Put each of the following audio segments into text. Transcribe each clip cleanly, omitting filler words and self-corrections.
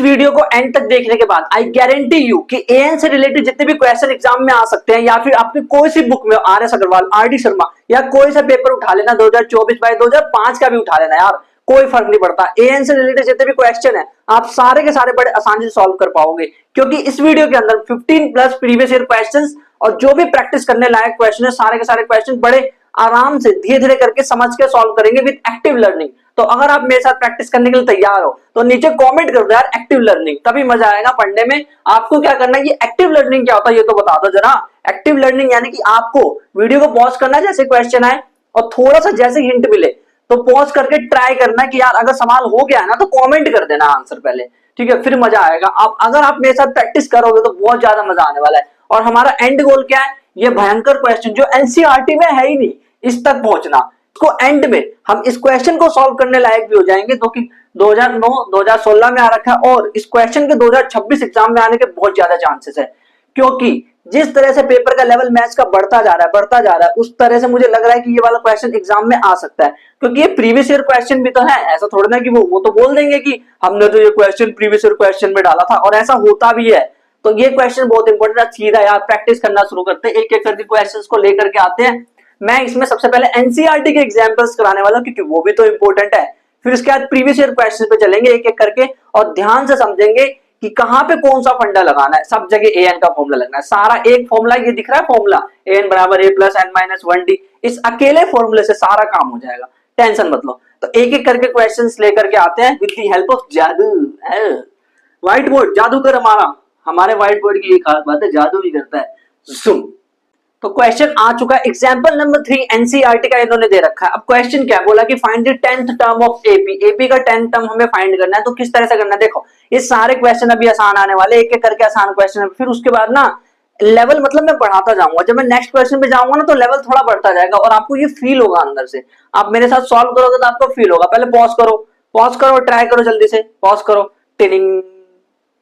Video को and तक देखने के बाद आई गारंटी यू कि एएन से रिलेटेड जितने भी क्वेश्चन एग्जाम में आ सकते हैं या फिर आपकी कोई सी बुक में R S Agarwal, R D Sharma या कोई सा पेपर उठा लेना 2024 बाय 2005 का भी उठा लेना यार, कोई फर्क नहीं पड़ता। एएन से रिलेटेड जितने भी क्वेश्चन है आप सारे के सारे बड़े आसानी से सॉल्व कर पाओगे, क्योंकि इस वीडियो के अंदर 15 प्लस प्रीवियस ईयर क्वेश्चंस और जो भी प्रैक्टिस करने लायक क्वेश्चन है सारे के सारे क्वेश्चन बड़े आराम से धीरे धीरे करके समझ के सॉल्व करेंगे विद एक्टिव लर्निंग। तो अगर आप मेरे साथ प्रैक्टिस करने के लिए तैयार हो तो नीचे कमेंट कर दो यार एक्टिव लर्निंग, तभी मजा आएगा पढ़ने में। आपको क्या करना है, ये एक्टिव लर्निंग क्या होता है ये तो बता दो जरा। एक्टिव लर्निंग यानी कि आपको वीडियो को पॉज करना है जैसे क्वेश्चन आए और थोड़ा सा जैसे हिंट मिले तो पॉज करके ट्राई करना कि यार अगर सवाल हो गया है ना तो कमेंट कर देना आंसर पहले, ठीक है, फिर मजा आएगा। आप अगर आप मेरे साथ प्रैक्टिस करोगे तो बहुत ज्यादा मजा आने वाला है। और हमारा एंड गोल क्या है, ये भयंकर क्वेश्चन जो एनसीईआरटी में है ही नहीं इस तक पहुंचना, इसको एंड में हम इस क्वेश्चन को सॉल्व करने लायक भी हो जाएंगे, जो कि 2009 2016 में आ रखा है और इस क्वेश्चन के 2026 एग्जाम में आने के बहुत ज्यादा चांसेस है। क्योंकि जिस तरह से पेपर का लेवल मैथ्स का बढ़ता जा रहा है उस तरह से मुझे लग रहा है कि ये वाला क्वेश्चन एग्जाम में आ सकता है, क्योंकि ये प्रीवियस ईयर क्वेश्चन भी तो है। ऐसा थोड़ा ना कि वो तो बोल देंगे कि हमने तो ये क्वेश्चन प्रीवियस ईयर क्वेश्चन में डाला था, और ऐसा होता भी है। तो ये क्वेश्चन बहुत इंपॉर्टेंट है। सीधा यार प्रैक्टिस करना शुरू करते हैं, एक एक करके क्वेश्चंस को लेकर के आते हैं। मैं इसमें सबसे पहले एनसीईआरटी के एग्जांपल्स कराने वाला हूं, क्योंकि वो भी तो इंपॉर्टेंट है। फिर उसके बाद प्रीवियस ईयर क्वेश्चंस पे चलेंगे एक एक करके और ध्यान से समझेंगे कि कहां पे कौन सा फंडा लगाना है। सब जगह एन का फॉर्मूला लगना है, सारा एक फॉर्मूला ये दिख रहा है फॉर्मूला एन बराबर ए प्लस एन माइनस 1d, इस अकेले फॉर्मूले से सारा काम हो जाएगा, टेंशन मत लो। तो एक एक करके क्वेश्चंस लेकर के आते हैं विद द हेल्प ऑफ जादू। व्हाइट बोर्ड जादूगर हमारे व्हाइट बोर्ड की एक खास बात है, जादू भी करता है। सुन, तो क्वेश्चन आ चुका है एग्जांपल नंबर 3 एनसीईआरटी का इन्होंने दे रखा है। अब क्वेश्चन क्या बोला कि find the 10th term of AP, AP का 10th टर्म हमें फाइंड करना है। तो किस तरह से करना है देखो, ये सारे क्वेश्चन अभी आसान आने वाले, एक एक करके आसान क्वेश्चन है। फिर उसके बाद ना लेवल मतलब मैं बढ़ाता जाऊंगा, जब मैं नेक्स्ट क्वेश्चन पे जाऊंगा ना तो लेवल थोड़ा बढ़ता जाएगा और आपको ये फील होगा अंदर से। आप मेरे साथ सॉल्व करोगे तो आपको फील होगा। पहले पॉज करो, ट्राई करो, जल्दी से पॉज करो, टिनिंग।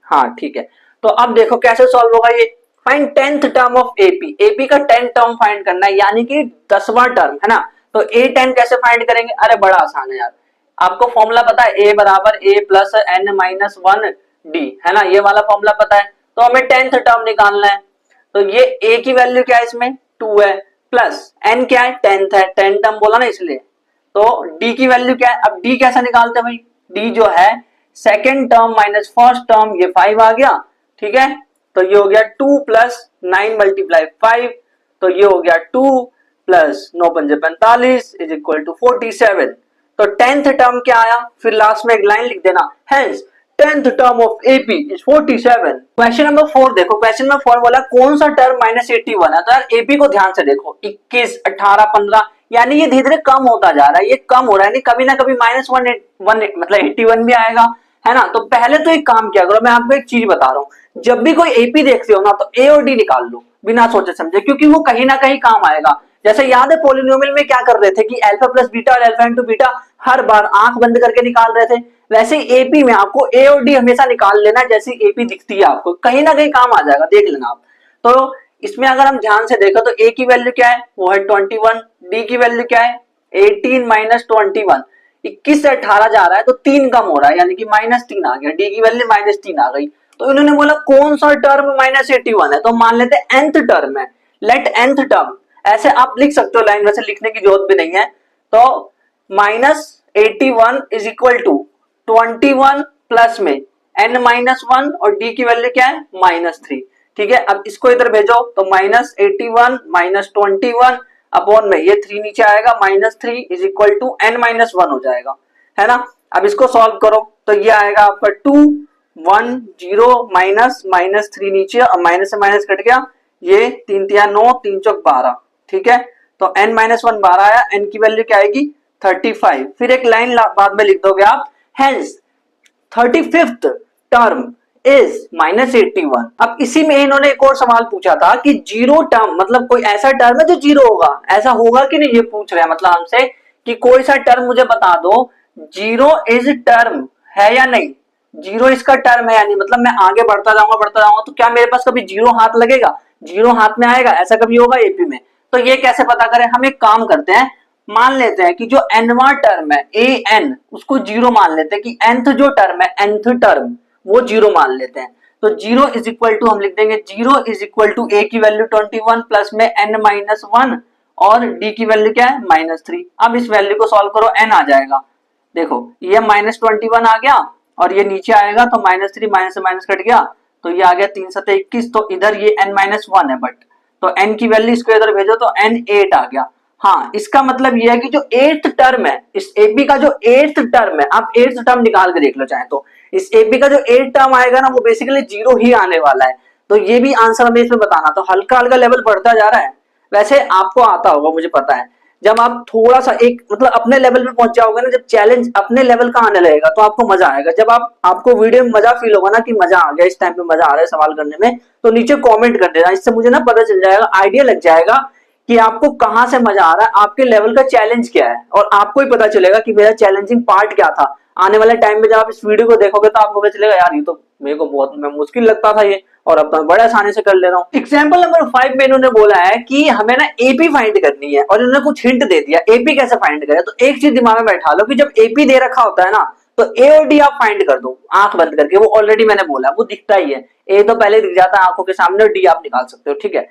हाँ ठीक है, तो अब देखो कैसे सॉल्व होगा ये। Find 10th term of AP, AP का 10th टर्म फाइंड करना है, यानी कि 10वां टर्म है ना। तो A10 कैसे फाइंड करेंगे, अरे बड़ा आसान है यार। आपको फॉर्मूला पता है A बराबर A plus n minus 1d, है ना, ये वाला फॉर्मूला पता है। तो हमें 10th टर्म निकालना है। तो ये A की वैल्यू क्या है, इसमें 2 है, प्लस n क्या है 10th है, 10 टर्म बोला ना इसलिए। तो D की वैल्यू क्या है, अब D कैसा निकालते हैं भाई, D जो है second term minus first term, ये 5 आ गया, ठीक है। तो ये हो गया 2 प्लस 9 मल्टीप्लाई 5, तो ये हो गया 2 प्लस 9 पंजे 45 इज इक्वल टू 47। तो 10th टर्म क्या आया, फिर लास्ट में एक लाइन लिख देना, hence 10th term of AP is 47। Question number 4 देखो, क्वेश्चन नंबर 4 बोला कौन सा टर्म -81 है। तो यार एपी को ध्यान से देखो, 21 18 15, यानी ये धीरे धीरे कम होता जा रहा है, ये कम हो रहा है, कभी ना कभी -1 मतलब 81 भी आएगा, है ना। तो पहले तो एक काम किया करो, मैं आपको एक चीज बता रहा हूं, जब भी कोई एपी देखते हो ना तो ए और डी निकाल लो बिना सोचे समझे, क्योंकि वो कहीं ना कहीं काम आएगा। जैसे याद है पॉलिनोमियल में क्या कर रहे थे कि अल्फा प्लस बीटा और अल्फा इनटू बीटा हर बार आंख बंद करके निकाल रहे थे, वैसे एपी में आपको ए और डी हमेशा निकाल लेना, जैसी एपी दिखती है आपको कहीं ना कहीं काम आ जाएगा, देख लेना आप। तो इसमें अगर हम ध्यान से देखो तो ए की वैल्यू क्या है, वो है 21, डी की वैल्यू क्या है 18 माइनस 21, 21 से 18 जा रहा है तो 3 कम हो रहा है, यानी कि -3 आ गया, डी की वैल्यू -3 आ गई। तो इन्होंने बोला कौन सा टर्म -81 है, तो मान लेते हैं nth टर्म है, लेट nth टर्म, ऐसे आप लिख सकते हो लाइन, वैसे लिखने की जरूरत भी नहीं है। तो -81 इज इक्वल टू 21 प्लस में n-1 और d की वैल्यू क्या है -3, ठीक है। अब इसको इधर भेजो तो -81 -21 अपॉन में ये 3 नीचे आएगा, -3 इज इक्वल टू n-1 हो जाएगा, है ना। अब इसको सॉल्व करो तो ये आएगा आपका 2 1 0 -3 नीचे और माइनस से माइनस कट गया, ये 3 3 9 3 चौक 12, ठीक है। तो n-1 12 आया, n की वैल्यू क्या आएगी 35। फिर एक लाइन बाद में लिख दोगे आप, हेंस 35th टर्म इज -81। अब इसी में इन्होंने एक और सवाल पूछा था कि जीरो टर्म मतलब कोई ऐसा टर्म है जो जीरो होगा, ऐसा होगा कि नहीं, ये पूछ रहे हैं मतलब हमसे कि कोई सा टर्म मुझे बता दो जीरो इज टर्म है या नहीं, जीरो इसका टर्म है या नहीं, मतलब मैं आगे बढ़ता जाऊंगा तो क्या मेरे पास कभी जीरो हाथ लगेगा, जीरो हाथ में आएगा, ऐसा कभी होगा एपी में। तो ये कैसे पता करें, हम एक काम करते हैं, मान लेते हैं कि जो nवां टर्म है an उसको जीरो मान लेते हैं कि nth जो टर्म है nth टर्म वो 0 मान लेते हैं। तो 0 इज इक्वल टू हम लिख देंगे 0 इज इक्वल टू a की वैल्यू 21 प्लस में n-1 और d की वैल्यू क्या है -3। अब इस वैल्यू को सॉल्व करो, n आ जाएगा। देखो ये -21 आ गया और ये नीचे आएगा तो -3 माइनस से माइनस कट गया तो ये आ गया 3 7 21। तो इधर ये n-1 है बट तो n की वैल्यू इसको इधर भेजो तो n 8 आ गया। हाँ, इसका मतलब ये है कि जो 8th टर्म है इस एपी का, जो 8th टर्म है, आप 8th टर्म निकाल के देख लो चाहे तो, इस एपी का जो 8th टर्म आएगा ना वो बेसिकली 0 ही आने वाला है। तो ये भी आंसर हमें इसमें बताना, तो हल्का हल्का लेवल बढ़ता जा रहा है। वैसे आपको आता होगा मुझे पता है, जब आप थोड़ा सा एक मतलब अपने लेवल पे पहुंच जाओगे ना, जब चैलेंज अपने लेवल का आने लगेगा तो आपको मजा आएगा। जब आपको वीडियो में मजा फील होगा ना कि मजा आ गया, इस टाइम पे मजा आ रहा है सवाल करने में, तो नीचे कमेंट कर देना। इससे मुझे ना पता चल जाएगा, आइडिया लग जाएगा कि आपको कहां से मजा आ रहा है, आपके लेवल का चैलेंज क्या है, और आपको ही पता चलेगा कि मेरा चैलेंजिंग पार्ट क्या था। आने वाले टाइम में जब आप इस वीडियो को देखोगे तो आपको पता चलेगा यार ये तो मेरे को बहुत मुश्किल लगता था ये, और अब तो मैं बड़े आसानी से कर ले रहा हूँ। एग्जाम्पल नंबर 5 में इन्होंने बोला है कि हमें ना एपी फाइंड करनी है और इन्होंने कुछ हिंट दे दिया एपी कैसे फाइंड करें। तो एक चीज दिमाग में बैठा लो कि जब एपी दे रखा होता है ना तो ए और डी आप फाइंड कर दो आंख बंद करके, वो ऑलरेडी मैंने बोला वो दिखता ही है, ए तो पहले दिख जाता है आंखों के सामने और डी आप निकाल सकते हो, ठीक है।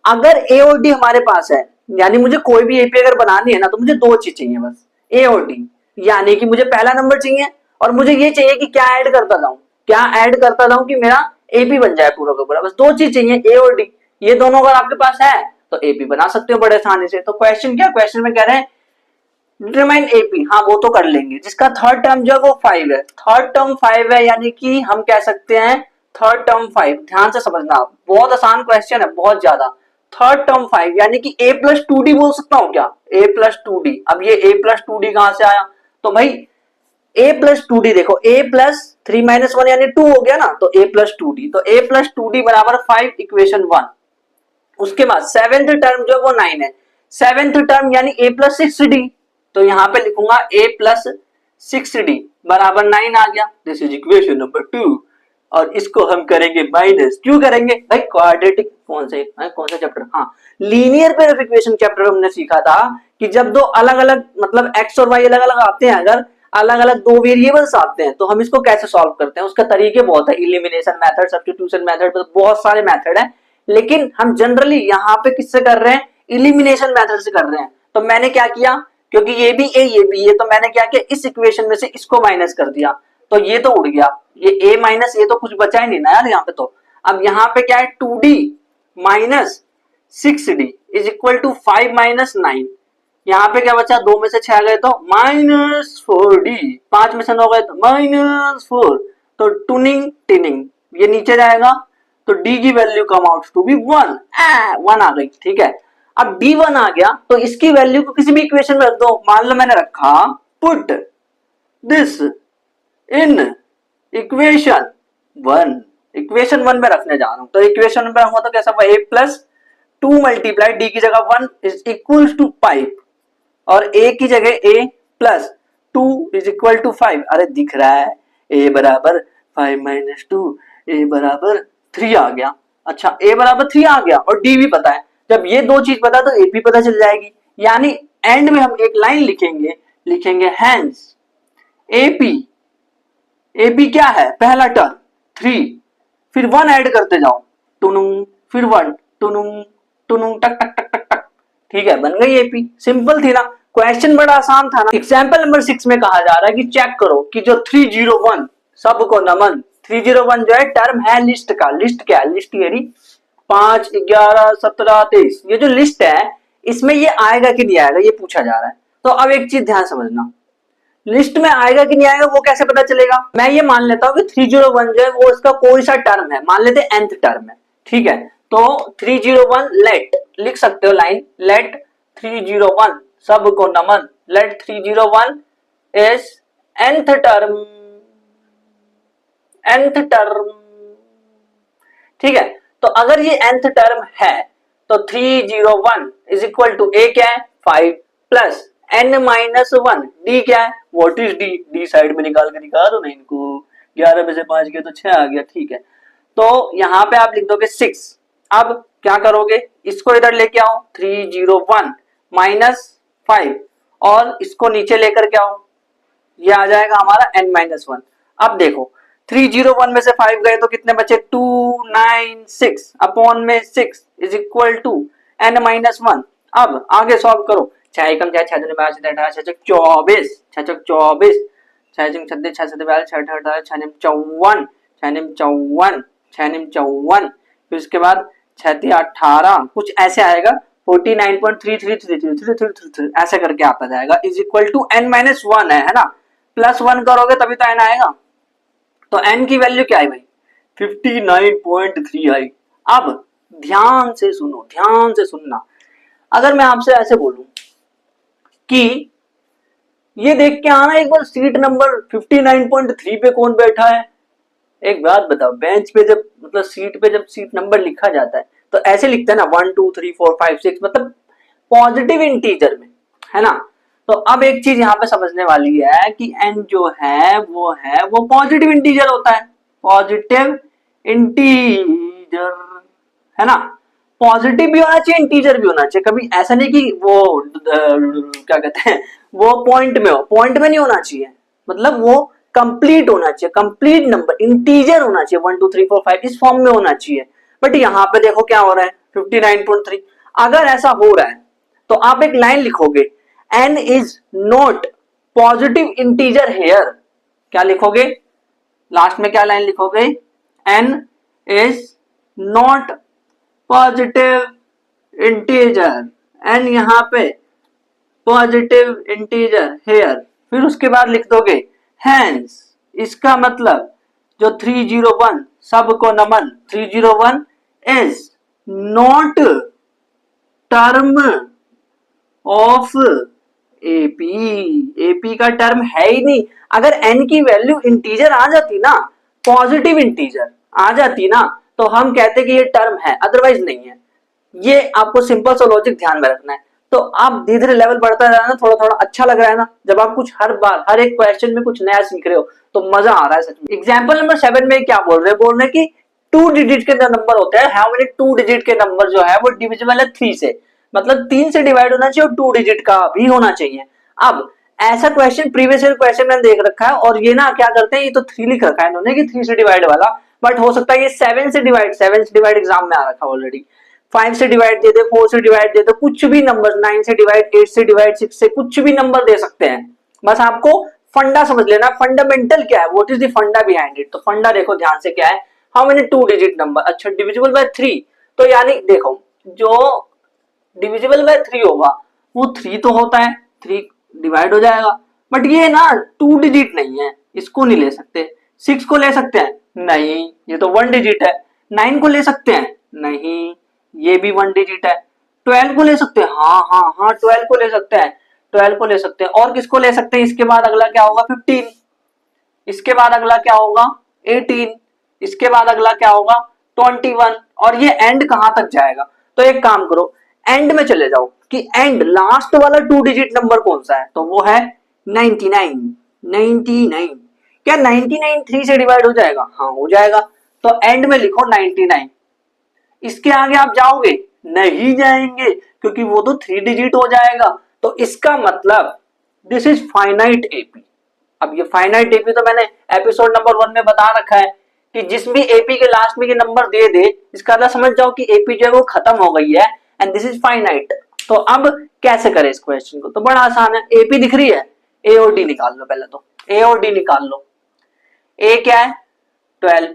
अगर ए और डी हमारे पास है, यानी मुझे कोई भी एपी अगर बनानी है ना तो मुझे दो चीज चाहिए बस, ए और डी। यानी कि मुझे पहला नंबर चाहिए और मुझे ये चाहिए कि क्या ऐड करता जाऊं, क्या ऐड करता जाऊं कि मेरा एपी बन जाए पूरा का पूरा। बस दो चीज चाहिए, ए और डी। ये दोनों अगर आपके पास है तो एपी बना सकते हो बड़े आसानी से। तो क्वेश्चन क्या, क्वेश्चन में कह रहे हैं डिटरमाइन एपी, हाँ वो तो कर लेंगे, जिसका थर्ड टर्म जो है वो 5 है। थर्ड टर्म 5 है यानी कि हम कह सकते हैं थर्ड टर्म 5। ध्यान से समझना, बहुत आसान क्वेश्चन है, बहुत ज्यादा। थर्ड टर्म 5 यानी कि a प्लस 2d बोल सकता हूँ क्या, a प्लस 2d। अब ये a प्लस 2d कहां से आया, तो भाई a प्लस 2d, देखो a प्लस 3 माइनस 1 यानी 2 हो गया ना, तो a प्लस 2d, तो a प्लस 2d बराबर 5 इक्वेशन 1। उसके बाद सेवेंथ टर्म जो वो 9 है, सेवेंथ टर्म यानी a प्लस 6d, तो यहां पे लिखूंगा a प्लस 6d बराबर 9 आ गया। This is equation number 2। और इसको हम करेंगे माइनस, क्यों करेंगे भाई, क्वाड्रेटिक कौन से चैप्टर, हाँ linear pair of equation chapter हमने सीखा था कि जब दो अलग अलग मतलब x और y अलग अलग आते हैं, अगर अलग अलग दो वेरिएबल्स आते हैं तो हम इसको कैसे सॉल्व करते हैं, उसका तरीके बहुत है, इलिमिनेशन मेथड, सब्स्टिट्यूशन मेथड, बहुत सारे मेथड है। लेकिन हम जनरली यहाँ पे किससे कर रहे हैं, इलिमिनेशन मेथड से कर रहे हैं। तो मैंने क्या किया, क्योंकि ये भी ए ये भी ये, तो मैंने क्या किया, इस इक्वेशन में से इसको माइनस कर दिया तो ये तो उड़ गया, ये a माइनस ये तो कुछ बचा ही नहीं ना यार यहाँ पे। तो अब यहाँ पे क्या है, 2d minus 6d is equal to 5 minus 9। यहाँ पे क्या बचा, 2 में से 6 गए तो -4d, 5 में से 9 गए तो -4, तो टूनिंग टिनिंग ये नीचे जाएगा तो d की value come out to be 1 आ गई, ठीक है। अब d1 आ गया तो इसकी वैल्यू को किसी भी इक्वेशन में रख दो। मान लो मैंने रखा put this in equation 1, equation 1 में रखने जा रहा हूं, तो इक्वेशन में रखूंगा तो कैसा, a प्लस 2 मल्टीप्लाई डी की जगह 1 इज इक्वल टू 5 और a की जगह a plus 2 is equal to 5। अरे दिख रहा है a बराबर 5 माइनस 2, a बराबर 3 आ गया। अच्छा a बराबर 3 आ गया और d भी पता है, जब ये दो चीज पता तो a भी पता चल जाएगी। यानी एंड में हम एक लाइन लिखेंगे हैंस एपी क्या है, पहला टर्म 3, फिर 1 ऐड करते जाओ टुनुंग, फिर 1 टुनुंग टुनुंग टक टक टक टक टक, ठीक है, बन गई एपी। सिंपल थी ना, क्वेश्चन बड़ा आसान था ना। एग्जांपल नंबर 6 में कहा जा रहा है कि चेक करो कि जो 301 सबको नमन, 301 जो है टर्म है लिस्ट का। लिस्ट क्या है, लिस्ट ये 5 11 17 23, ये जो लिस्ट है इसमें ये आएगा कि नहीं आएगा ये पूछा जा रहा है। तो अब एक चीज ध्यान समझना, लिस्ट में आएगा कि नहीं आएगा वो कैसे पता चलेगा। मैं ये मान लेता हूं कि 301 जो है वो इसका कोई सा टर्म है, मान लेते हैं nth टर्म है, ठीक है। तो 301 लेट लिख सकते हो लाइन, लेट 301 सबको नमन, लेट 301 इज nth टर्म, ठीक है। तो अगर ये nth टर्म है तो 301 इज इक्वल टू a क्या है 5 प्लस n-1 d क्या है, what is d, d side में निकाल के दिखा दो ना इनको, 11 में से 5 गया तो 6 आ गया, ठीक है। तो यहाँ पे आप लिख दोगे 6। अब क्या करोगे, इसको इधर लेके आओ 301 माइनस 5 और इसको नीचे लेकर के आओ, ये आ जाएगा हमारा n-1। अब देखो 301 में से 5 गए तो कितने बचे 296 अपॉन में 6 is equal to n minus 1। अब आगे सॉल्व करो, 6 एकम 6 6 22 18 6 24 6 24 6 36 6 47 6 48 6 54 6 54 6 54 फिर उसके बाद 6 18 कुछ ऐसे आएगा 49.333333 ऐसे करके आता जाएगा is equal to n minus 1 है ना, प्लस 1 करोगे तभी तो n आएगा। तो n की वैल्यू क्या है भाई 59.3 आई। अब ध्यान से सुनो, ध्यान से सुनना, अगर मैं आपसे ऐसे बोलूं कि ये देख के आना एक बार सीट नंबर 59.3 पे कौन बैठा है। एक बात बताओ, बेंच पे जब मतलब सीट पे जब सीट नंबर लिखा जाता है तो ऐसे लिखते हैं ना 1 2 3 4 5 6 मतलब पॉजिटिव इंटीजर में, है ना। तो अब एक चीज यहाँ पे समझने वाली है कि n जो है वो पॉजिटिव इंटीजर होता है, पॉजिटिव इंटीजर, है ना। पॉजिटिव भी होना चाहिए, इंटीजर भी होना चाहिए, कभी ऐसा नहीं कि वो क्या कहते हैं वो पॉइंट में हो, पॉइंट में नहीं होना चाहिए, मतलब वो कंप्लीट होना चाहिए, कंप्लीट नंबर इंटीजर होना चाहिए 1 2 3 4 5 इस फॉर्म में होना चाहिए। बट यहाँ पे देखो क्या हो रहा है 59.3। अगर ऐसा हो रहा है तो आप एक लाइन लिखोगे n is not positive integer here. क्या लिखोगे लास्ट में, क्या लाइन लिखोगे n is not positive integer, n यहाँ पे पॉजिटिव इंटीजर हेयर। फिर उसके बाद लिख दोगे हैंस, इसका मतलब जो 301 सबको नमन 301 is not term of AP, AP का टर्म है ही नहीं। अगर n की वैल्यू इंटीजर आ जाती ना, पॉजिटिव इंटीजर आ जाती ना, तो हम कहते कि ये टर्म है, अदरवाइज नहीं है। ये आपको सिंपल सा लॉजिक ध्यान में रखना है। तो आप धीरे धीरे लेवल बढ़ता जा रहा है ना, थोड़ा थोड़ा अच्छा लग रहा है ना, जब आप कुछ हर बार हर एक क्वेश्चन में कुछ नया सीख रहे हो तो मजा आ रहा है सच में। एग्जाम्पल नंबर 7 में क्या बोल रहे हैं कि 2 डिजिट के नंबर होते हैं, हाउ मेनी 2 डिजिट के नंबर जो है वो डिविजिबल है 3 से, मतलब 3 से डिवाइड होना चाहिए और 2 डिजिट का भी होना चाहिए। अब ऐसा क्वेश्चन प्रीवियस ईयर क्वेश्चन मैंने देख रखा है, और ये ना क्या करते हैं, ये तो 3 लिख रखा है इन्होंने कि 3 से डिवाइड वाला, बट हो सकता है ये 7 से डिवाइड एग्जाम में आ रखा है ऑलरेडी। 5 से डिवाइड दे दे, 4 से डिवाइड दे दे, कुछ भी नंबर, 9 से डिवाइड, 8 से डिवाइड, 6 से, कुछ भी नंबर दे सकते हैं। बस आपको फंडा समझ लेना, फंडामेंटल क्या है, व्हाट इज द फंडा बिहाइंड इट। तो फंडा देखो ध्यान से क्या है, हाउ मेनी 2 डिजिट नंबर, अच्छा डिविजिबल बाय 3, तो यानी देखो जो डिविजिबल बाय 3 होगा वो 3 तो होता है, 3 डिवाइड हो जाएगा, बट ये ना 2 डिजिट नहीं है, इसको नहीं ले सकते। 6 को ले सकते हैं, नहीं ये तो 1 डिजिट है। 9 को ले सकते हैं, नहीं ये भी 1 डिजिट है। 12 को ले सकते हैं, हाँ हाँ हाँ 12 को ले सकते हैं, 12 को ले सकते हैं। और किसको ले सकते हैं, इसके बाद अगला क्या होगा 15, इसके बाद अगला क्या होगा 18, इसके बाद अगला क्या होगा 21, और ये एंड कहां तक जाएगा। तो एक काम करो एंड में चले जाओ कि एंड लास्ट वाला 2 डिजिट नंबर कौन सा है, तो वो है 99। 99 क्या 99 3 से डिवाइड हो जाएगा, हाँ हो जाएगा, तो एंड में लिखो 99। इसके आगे आप जाओगे, नहीं जाएंगे, क्योंकि वो तो 3 डिजिट हो जाएगा। तो इसका मतलब दिस इज फाइनाइट एपी। अब ये फाइनाइट एपी तो मैंने एपिसोड नंबर 1 में बता रखा है कि जिस भी एपी के लास्ट में ये नंबर दे दे, इसका मतलब समझ जाओ कि एपी जो है वो खत्म हो गई है एंड दिस इज फाइनाइट। तो अब कैसे करें इस क्वेश्चन को, तो बड़ा आसान है। एपी दिख रही है, ए और डी निकाल लो, पहले तो ए और डी निकाल लो। ए क्या है 12,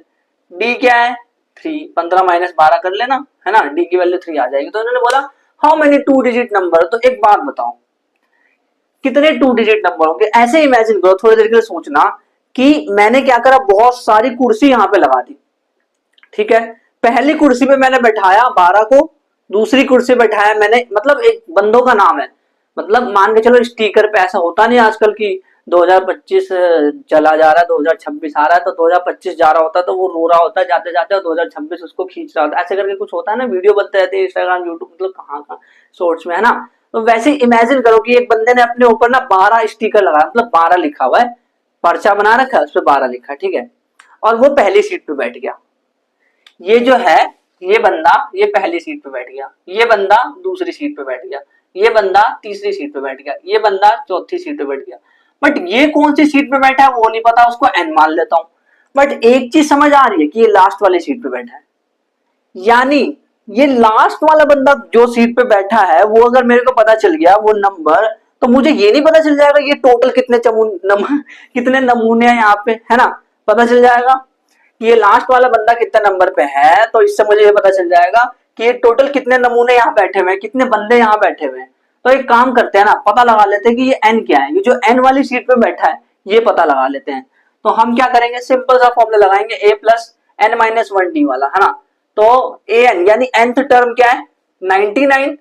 डी क्या है 3, 15 माइनस 12 कर लेना, है ना, डी की वैल्यू 3 आ जाएगी। तो इन्होंने बोला हाउ मेनी 2 डिजिट नंबर, तो एक बात बताओ कितने 2 डिजिट नंबर होंगे। ऐसे इमेजिन करो, थोड़ी देर के लिए सोचना कि मैंने क्या करा, बहुत सारी कुर्सी यहाँ पे लगा दी, ठीक है। पहली कुर्सी पे मैंने बैठाया 12 को, दूसरी कुर्सी बैठाया मैंने, मतलब एक बंदों का नाम है, मतलब मान के चलो स्टिकर पे ऐसा होता नहीं आजकल की 2025 चला जा रहा है 2026 आ रहा है, तो 2025 जा रहा होता है तो वो रो रहा होता है जाते जाते, और 2026 उसको खींच रहा होता है, ऐसे करके कुछ होता है ना, वीडियो बनते रहते हैं इंस्टाग्राम यूट्यूब मतलब कहाँ कहाँ शॉर्ट्स में, है ना। तो वैसे इमेजिन करो कि एक बंदे ने अपने ऊपर ना 12 स्टिकर लगाया, मतलब 12 लिखा हुआ है, पर्चा बना रखा है उस पर 12 लिखा है, ठीक है, और वो पहली सीट पे बैठ गया। ये जो है ये बंदा ये पहली सीट पे बैठ गया, ये बंदा दूसरी सीट पे बैठ गया, ये बंदा तीसरी सीट पे बैठ गया, ये बंदा चौथी सीट पे बैठ गया। बट ये कौन सी सीट पे बैठा है वो नहीं पता, उसको एन मान लेता हूं। बट एक चीज समझ आ रही है कि ये लास्ट वाली सीट पे बैठा है, यानी ये लास्ट वाला बंदा जो सीट पे बैठा है वो अगर मेरे को पता चल गया वो नंबर, तो मुझे ये नहीं पता चल जाएगा ये टोटल कितने कितने नमूने हैं यहाँ पे, है ना। पता चल जाएगा कि ये लास्ट वाला बंदा कितने नंबर पे है, तो इससे मुझे ये पता चल जाएगा कि ये टोटल कितने नमूने यहाँ बैठे हुए हैं, कितने बंदे यहाँ बैठे हुए हैं। तो एक काम करते हैं ना, पता लगा लेते हैं कि ये एन क्या है, ये जो एन वाली सीट पे बैठा है ये पता लगा लेते हैं। तो हम क्या करेंगे, सिंपल सा फॉर्मूला लगाएंगे, A plus N minus one D वाला, है ना। तो ए एन यानी nth टर्म क्या है 99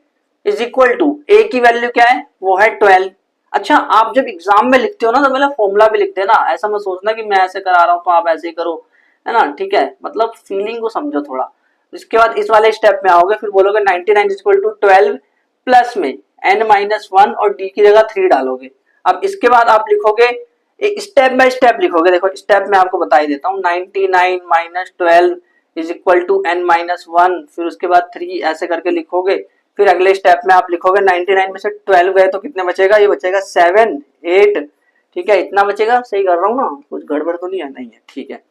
इज इक्वल टू ए की वैल्यू क्या है, वो है 12। अच्छा, आप जब एग्जाम में लिखते हो ना तो पहले फॉर्मूला भी लिखते हैं ना, ऐसा मत सोचना कि मैं ऐसे करा रहा हूं तो आप ऐसे ही करो, है ना, ठीक है। मतलब फीलिंग को समझो थोड़ा। इसके बाद इस वाले स्टेप में आओगे, फिर बोलोगे 99 इज इक्वल टू 12 प्लस में n माइनस वन और d की जगह 3 डालोगे। अब इसके बाद आप लिखोगे, स्टेप बाय स्टेप लिखोगे। देखो स्टेप में आपको बता ही देता हूँ, 99 minus 12 is equal to n minus one, फिर उसके बाद 3 ऐसे करके लिखोगे। फिर अगले स्टेप में आप लिखोगे 99 में से 12 गए तो कितने बचेगा, ये बचेगा 7 8, ठीक है, इतना बचेगा। सही कर रहा हूँ ना, कुछ गड़बड़ तो नहीं है, नहीं है, ठीक है।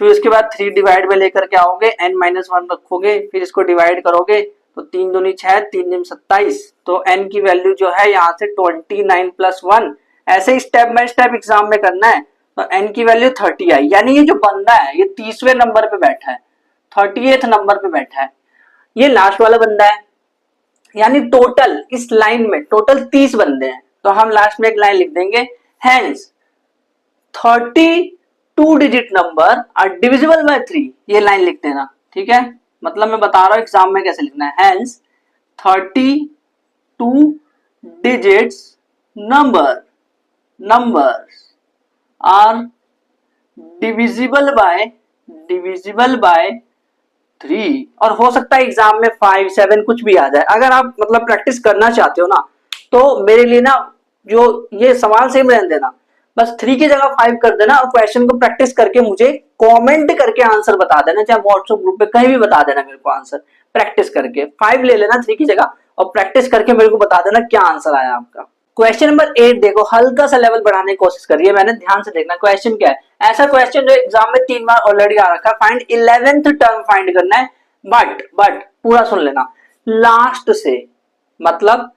फिर उसके बाद 3 डिवाइड में लेकर के आओगे, n माइनस वन रखोगे, फिर इसको डिवाइड करोगे तो 3 दूनी 6, 3 दूनी 27, तो n की वैल्यू जो है यहाँ से 29 प्लस 1, ऐसे स्टेप बाय स्टेप एग्जाम में करना है। तो n की वैल्यू 30 आई, यानी ये जो बंदा है ये 30वें नंबर पे बैठा है, 38th नंबर पे बैठा है, ये लास्ट वाला बंदा है। यानी टोटल इस लाइन में टोटल 30 बंदे हैं, तो हम लास्ट में एक लाइन लिख देंगे, hence 32 digit number are divisible by 3, ये लाइन लिख देना, ठीक है। मतलब मैं बता रहा हूं एग्जाम में कैसे लिखना है, hence 32 digits numbers are divisible by 3। और हो सकता है एग्जाम में 5 7 कुछ भी आ जाए। अगर आप मतलब प्रैक्टिस करना चाहते हो ना, तो मेरे लिए ना जो ये सवाल सेम रहने देना, बस 3 की जगह 5 कर देना और क्वेश्चन को प्रैक्टिस करके मुझे कमेंट करके आंसर बता देना, चाहे व्हाट्सएप ग्रुप पे कहीं भी बता देना मेरे को आंसर। प्रैक्टिस करके 5 ले लेना 3 की जगह और प्रैक्टिस करके मेरे को बता देना क्या आंसर आया आपका। क्वेश्चन नंबर 8 देखो, हल्का सा लेवल बढ़ाने की कोशिश करिए, मैंने ध्यान से देखना क्वेश्चन क्या है। ऐसा क्वेश्चन जो एग्जाम में 3 बार ऑलरेडी आ रखा है, फाइंड 11th टर्म फाइंड करना है, बट पूरा सुन लेना लास्ट से। मतलब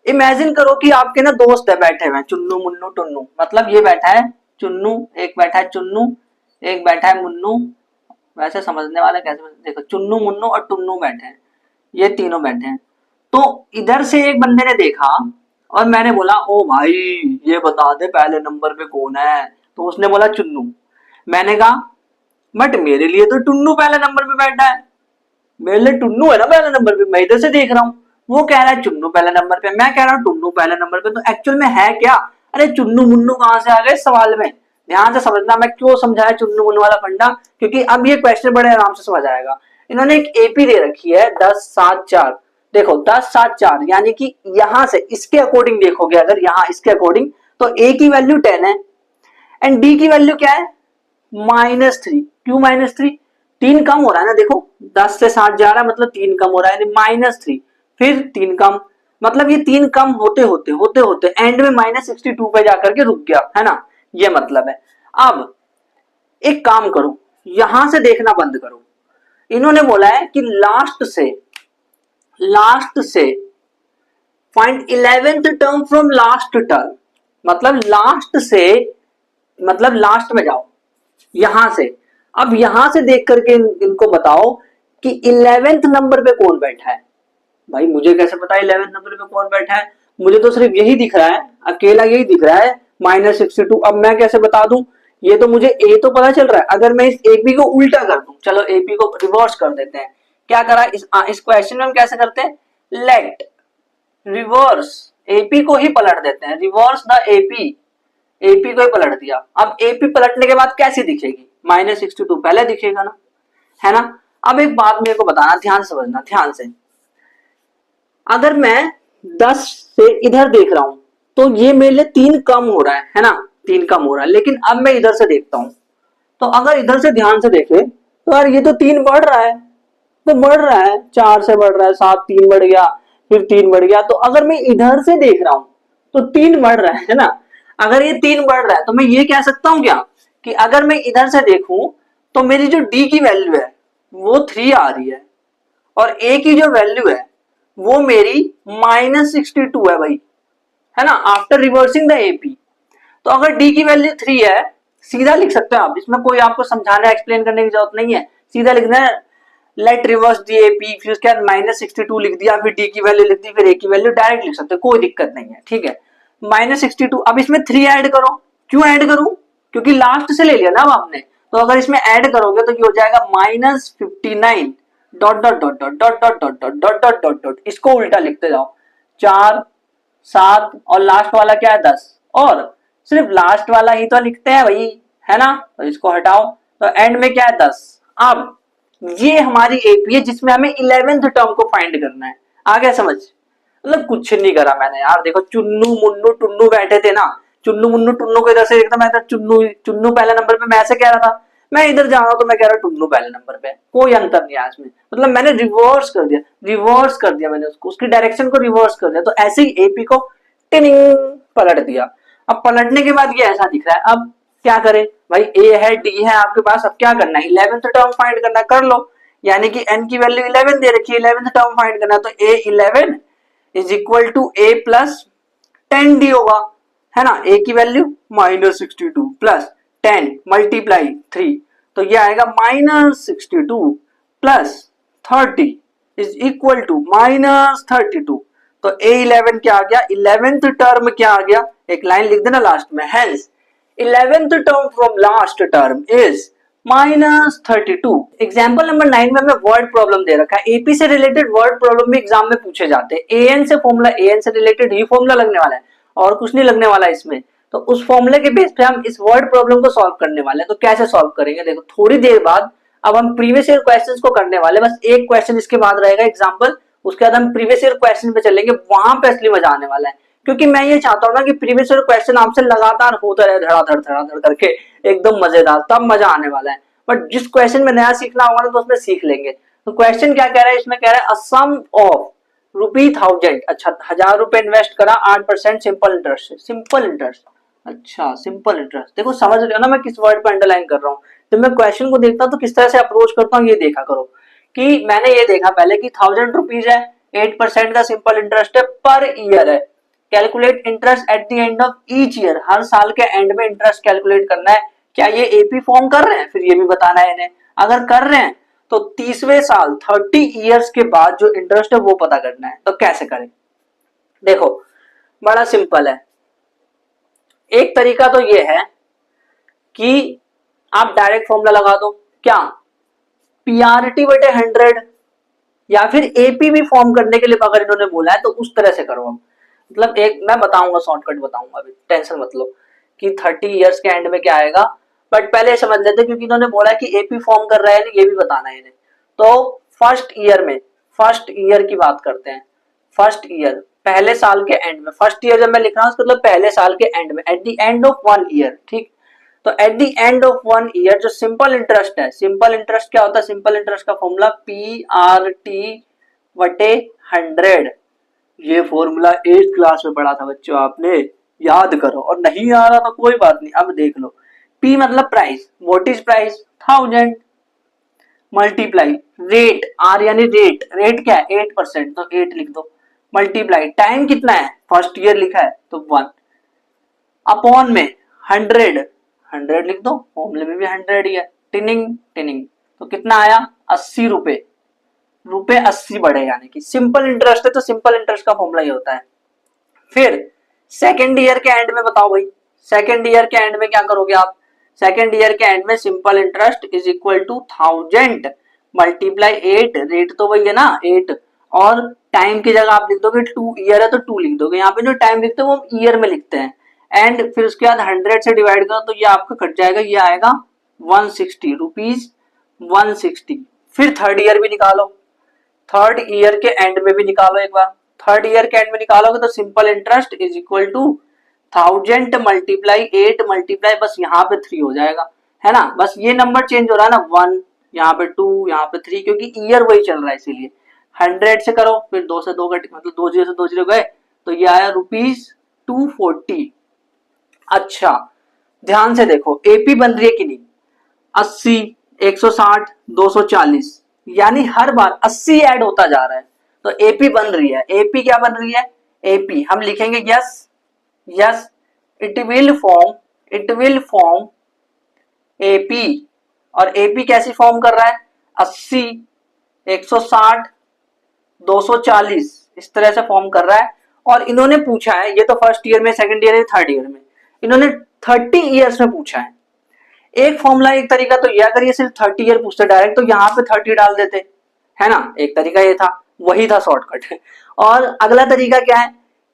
इमेजिन करो कि आपके ना दोस्त है बैठे हुए हैं, चुन्नू मुन्नू टुन्नू, मतलब ये बैठा है चुन्नू, एक बैठा है चुन्नू, एक बैठा है मुन्नू। वैसे समझने वाला कैसे, देखो चुन्नू मुन्नू और टुन्नू बैठे हैं, ये तीनों बैठे हैं। तो इधर से एक बंदे ने देखा और मैंने बोला ओ भाई ये बता दे पहले नंबर पे कौन है, तो उसने बोला चुन्नू। मैंने कहा बट मेरे लिए तो टुन्नू पहले नंबर पे बैठा है, मेरे लिए टुन्नू है ना पहले नंबर पे, मैं इधर से देख रहा हूँ। वो कह रहा है चुन्नू पहले नंबर पे, मैं कह रहा हूँ टुन्नू पहले नंबर पे, तो एक्चुअल में है क्या। अरे चुन्नू मुन्नू कहां से आ गए सवाल में, ध्यान से समझना मैं क्यों समझाया चुन्नू मुन्नू वाला फंडा, क्योंकि अब ये क्वेश्चन बड़े आराम से समझ आएगा। इन्होंने एक एपी दे रखी है 10 7 4, देखो 10 7 4 यानी कि यहां से इसके अकॉर्डिंग देखोगे, अगर यहाँ इसके अकॉर्डिंग तो ए की वैल्यू 10 है एंड डी की वैल्यू क्या है -3। क्यों -3, 3 कम हो रहा है ना, देखो 10 से 7 जा रहा है मतलब 3 कम हो रहा है, यानी -3 फिर 3 कम, मतलब ये 3 कम होते होते एंड में -62 पे जाकर के रुक गया, है ना, ये मतलब है। अब एक काम करो, यहां से देखना बंद करो। इन्होंने बोला है कि लास्ट से find 11th term from last term, मतलब लास्ट से मतलब लास्ट में जाओ यहां से। अब यहां से देख करके इनको बताओ कि 11th नंबर पे कौन बैठा है। भाई मुझे कैसे पता है 11th नंबर पे कौन बैठा है, मुझे तो सिर्फ यही दिख रहा है, अकेला यही दिख रहा है -62। अब मैं कैसे बता दूं, ये तो मुझे ए तो पता चल रहा है। अगर मैं इस एपी को उल्टा कर दूं, चलो एपी को रिवर्स कर देते हैं। क्या करा इस क्वेश्चन में हम कैसे करते हैं, लेट रिवर्स एपी को ही पलट देते हैं, रिवर्स द एपी, एपी को ही पलट दिया। अब एपी पलटने के बाद कैसी दिखेगी, -62 पहले दिखेगा ना, है ना। अब एक बात मेरे को बताना, ध्यान से समझना, ध्यान से। अगर मैं 10 से इधर देख रहा हूं तो ये मेरे लिए 3 कम हो रहा है ना, 3 कम हो रहा है। लेकिन अब मैं इधर से देखता हूं तो अगर इधर से ध्यान से देखे तो यार ये तो 3 बढ़ रहा है, तो बढ़ रहा है 4 से बढ़ रहा है, 7 3 बढ़ गया, फिर 3 बढ़ गया। तो अगर मैं इधर से देख रहा हूं तो 3 बढ़ रहा है ना। अगर ये 3 बढ़ रहा है तो मैं ये कह सकता हूं क्या कि अगर मैं इधर से देखूं तो मेरी जो डी की वैल्यू है वो 3 आ रही है और ए की जो वैल्यू है वो मेरी -62 है भाई, है ना, आफ्टर रिवर्सिंग द एपी। तो अगर डी की वैल्यू 3 है, सीधा लिख सकते हो आप, इसमें कोई आपको समझाना एक्सप्लेन करने की जरूरत नहीं है, सीधा लिखना है लेट रिवर्स दी एपी, फिर उसके बाद -62 लिख दिया, फिर डी की वैल्यू लिख दी, फिर ए की वैल्यू डायरेक्ट लिख सकते हो, कोई दिक्कत नहीं है, ठीक है। -62, अब इसमें 3 ऐड करो। क्यों ऐड करूं? क्योंकि लास्ट से ले लिया ना अब आपने, तो अगर इसमें ऐड करोगे तो ये हो जाएगा -59 dot dot dot dot dot dot dot dot dot dot dot dot, इसको उल्टा लिखते जाओ, 4 7 और लास्ट वाला क्या है 10, और सिर्फ लास्ट वाला ही तो लिखते हैं भाई, है ना, तो इसको हटाओ, तो एंड में क्या है 10। अब ये हमारी एपी है जिसमें हमें 11th टर्म को फाइंड करना है। आ गया समझ? मतलब कुछ नहीं करा मैंने यार, देखो चुन्नू मुन्नू टुन्नू बैठे थे ना, चुन्नू मुन्नू टुन्नू को इधर से देखता, मैं चुन्नू चुन्नू पहले नंबर पे, मैं ऐसे कह रहा था, मैं इधर जा रहा हूं तो मैं कह रहा टुन्नू पहले नंबर पे, कोई अंतर नहीं है इसमें, मतलब मैंने रिवर्स कर दिया, रिवर्स कर दिया मैंने उसको, उसकी डायरेक्शन को रिवर्स कर दिया, तो ऐसे ही एपी को टिनिंग पलट दिया। अब पलटने के बाद ये ऐसा दिख रहा है, अब क्या करें भाई, ए है डी है आपके पास, अब क्या करना है 11th टर्म फाइंड करना, कर लो, यानी कि n की वैल्यू 11 दे रखी है, 11th टर्म फाइंड करना, तो a 11 is equal to a plus 10d होगा, है ना, a की वैल्यू -62 प्लस 10 मल्टीप्लाई 3, तो ये आएगा -62 प्लस 30 इज इक्वल टू -32, तो a11 क्या आ गया, 11th टर्म क्या आ गया, एक लाइन लिख देना लास्ट में, hence 11th term from last term is -32। Example number 9 में हमें वर्ड प्रॉब्लम दे रखा है, एपी से रिलेटेड वर्ड प्रॉब्लम भी एग्जाम में पूछे जाते हैं, एएन से फॉर्मूला, एएन से रिलेटेड ही फॉर्मूला लगने वाला है और कुछ नहीं लगने वाला है इसमें, तो उस फॉर्मूले के बेस पे हम इस वर्ड प्रॉब्लम को सॉल्व करने वाले हैं। तो कैसे सॉल्व करेंगे, देखो थोड़ी देर बाद अब हम प्रीवियस ईयर क्वेश्चंस को करने वाले, बस एक क्वेश्चन इसके बाद रहेगा एग्जाम्पल, उसके बाद हम प्रीवियस ईयर क्वेश्चन पे चलेंगे, वहां पे असली मजा आने वाला है, क्योंकि मैं ये चाहता हूँ ना कि प्रीवियस ईयर क्वेश्चन आपसे लगातार होता रहे, धड़ाधड़ धड़ाधड़ करके एकदम मजेदार, तब मजा आने वाला है। बट जिस क्वेश्चन में नया सीखना होगा ना तो उसमें सीख लेंगे। तो क्वेश्चन क्या कह रहा है, इसमें कह रहा है अ सम ऑफ ₹1000, अच्छा 1000 रुपए इन्वेस्ट करा 8% सिंपल इंटरेस्ट से, सिंपल इंटरेस्ट, अच्छा सिंपल इंटरेस्ट, देखो समझ रहे हो ना मैं किस वर्ड पर अंडरलाइन कर रहा हूँ, तो मैं क्वेश्चन को देखता हूँ तो किस तरह से अप्रोच करता हूँ ये देखा करो, कि मैंने ये देखा पहले कि 1000 रुपीज है, 8% का सिंपल इंटरेस्ट है, पर ईयर है, calculate interest at the end of each year, हर साल के एंड में इंटरेस्ट कैलकुलेट करना है, क्या ये एपी फॉर्म कर रहे हैं, फिर ये भी बताना है इन्हें, अगर कर रहे हैं तो 30वें साल 30 इयर्स के बाद जो इंटरेस्ट है वो पता करना है, तो कैसे करें, देखो बड़ा सिंपल है। एक तरीका तो ये है कि आप डायरेक्ट फॉर्मूला लगा दो, क्या पीआरटी बटे 100, या फिर एपी भी फॉर्म करने के लिए अगर इन्होंने बोला है तो उस तरह से करो। मतलब एक मैं बताऊंगा, शॉर्टकट बताऊंगा, अभी टेंशन मत लो कि 30 इयर्स के एंड में क्या आएगा, बट पहले समझ लेते क्योंकि इन्होंने बोला कि एपी फॉर्म कर रहा है ये भी बताना है इन्हें। तो फर्स्ट ईयर में, फर्स्ट ईयर की बात करते हैं, फर्स्ट ईयर पहले साल के एंड में, फर्स्ट ईयर जब मैं लिख रहा हूँ मतलब पहले साल के एंड में, eight the end of 1 year, ठीक, तो eight the end of 1 year जो सिंपल इंटरेस्ट है, सिंपल इंटरेस्ट क्या होता है, सिंपल इंटरेस्ट का फॉर्मूला पीआरटी बटे 100, ये फॉर्मूला 8th क्लास में पढ़ा था बच्चों आपने, याद करो, और नहीं आ रहा तो कोई बात नहीं, अब देख लो, P मतलब price, what is price 1000 multiply rate, R यानी रेट, रेट क्या है 8%, तो 8 लिख दो, मल्टीप्लाई टाइम कितना है, फर्स्ट ईयर लिखा है तो 1, अपॉन में 100, 100 लिख दो, फॉर्मूले में भी 100 ही है, टिनिंग टिनिंग, तो कितना आया 80 रुपए, रुपए 80 बढ़े, यानी कि सिंपल इंटरेस्ट है तो सिंपल इंटरेस्ट का फॉर्मूला ये होता है। फिर सेकेंड ईयर के एंड में बताओ भाई, सेकेंड ईयर के एंड में क्या करोगे आप, सेकेंड ईयर के एंड में simple interest is equal to 1000 multiply 8, rate तो वही है ना 8, और टाइम की जगह आप लिख दोगे 2 ईयर है तो 2 लिख दोगे, यहाँ पे जो टाइम लिखते हैं वो हम ईयर में लिखते हैं, एंड फिर उसके बाद 100 से डिवाइड करो तो ये आपका कट जाएगा, ये आएगा 160 रुपीज 160। फिर थर्ड ईयर भी निकालो, थर्ड ईयर के एंड में भी निकालो एक बार, थर्ड ईयर के एंड में निकालोगे तो simple interest is equal to 1000 multiply 8 multiply, बस यहाँ पे 3 हो जाएगा, है ना, बस ये नंबर चेंज हो रहा है ना, 1 यहाँ पे 2 यहाँ पे 3, क्योंकि ईयर वही चल रहा है इसीलिए। 100 से करो, फिर 2 से 2 कट, मतलब 2 जीरो से 2 जीरो गए, तो ये आया ₹240। अच्छा ध्यान से देखो एपी बन रही है कि नहीं, 80, 160, 240, यानी हर बार 80 ऐड होता जा रहा है, तो एपी बन रही है। एपी क्या बन रही है, एपी हम लिखेंगे yes, yes it will form AP, और एपी कैसी फॉर्म कर रहा है, 80, 160, 240 इस तरह से फॉर्म कर रहा है। और इन्होंने पूछा है, ये तो फर्स्ट ईयर में, सेकंड ईयर में, थर्ड ईयर में, इन्होंने 30 ईयर्स में पूछा है। एक फॉर्मूला, एक तरीका तो ये, अगर ये सिर्फ 30 ईयर पूछते डायरेक्ट तो यहाँ पे 30 डाल देते, है ना, एक तरीका ये था, वही था शॉर्टकट। और अगला तरीका क्या है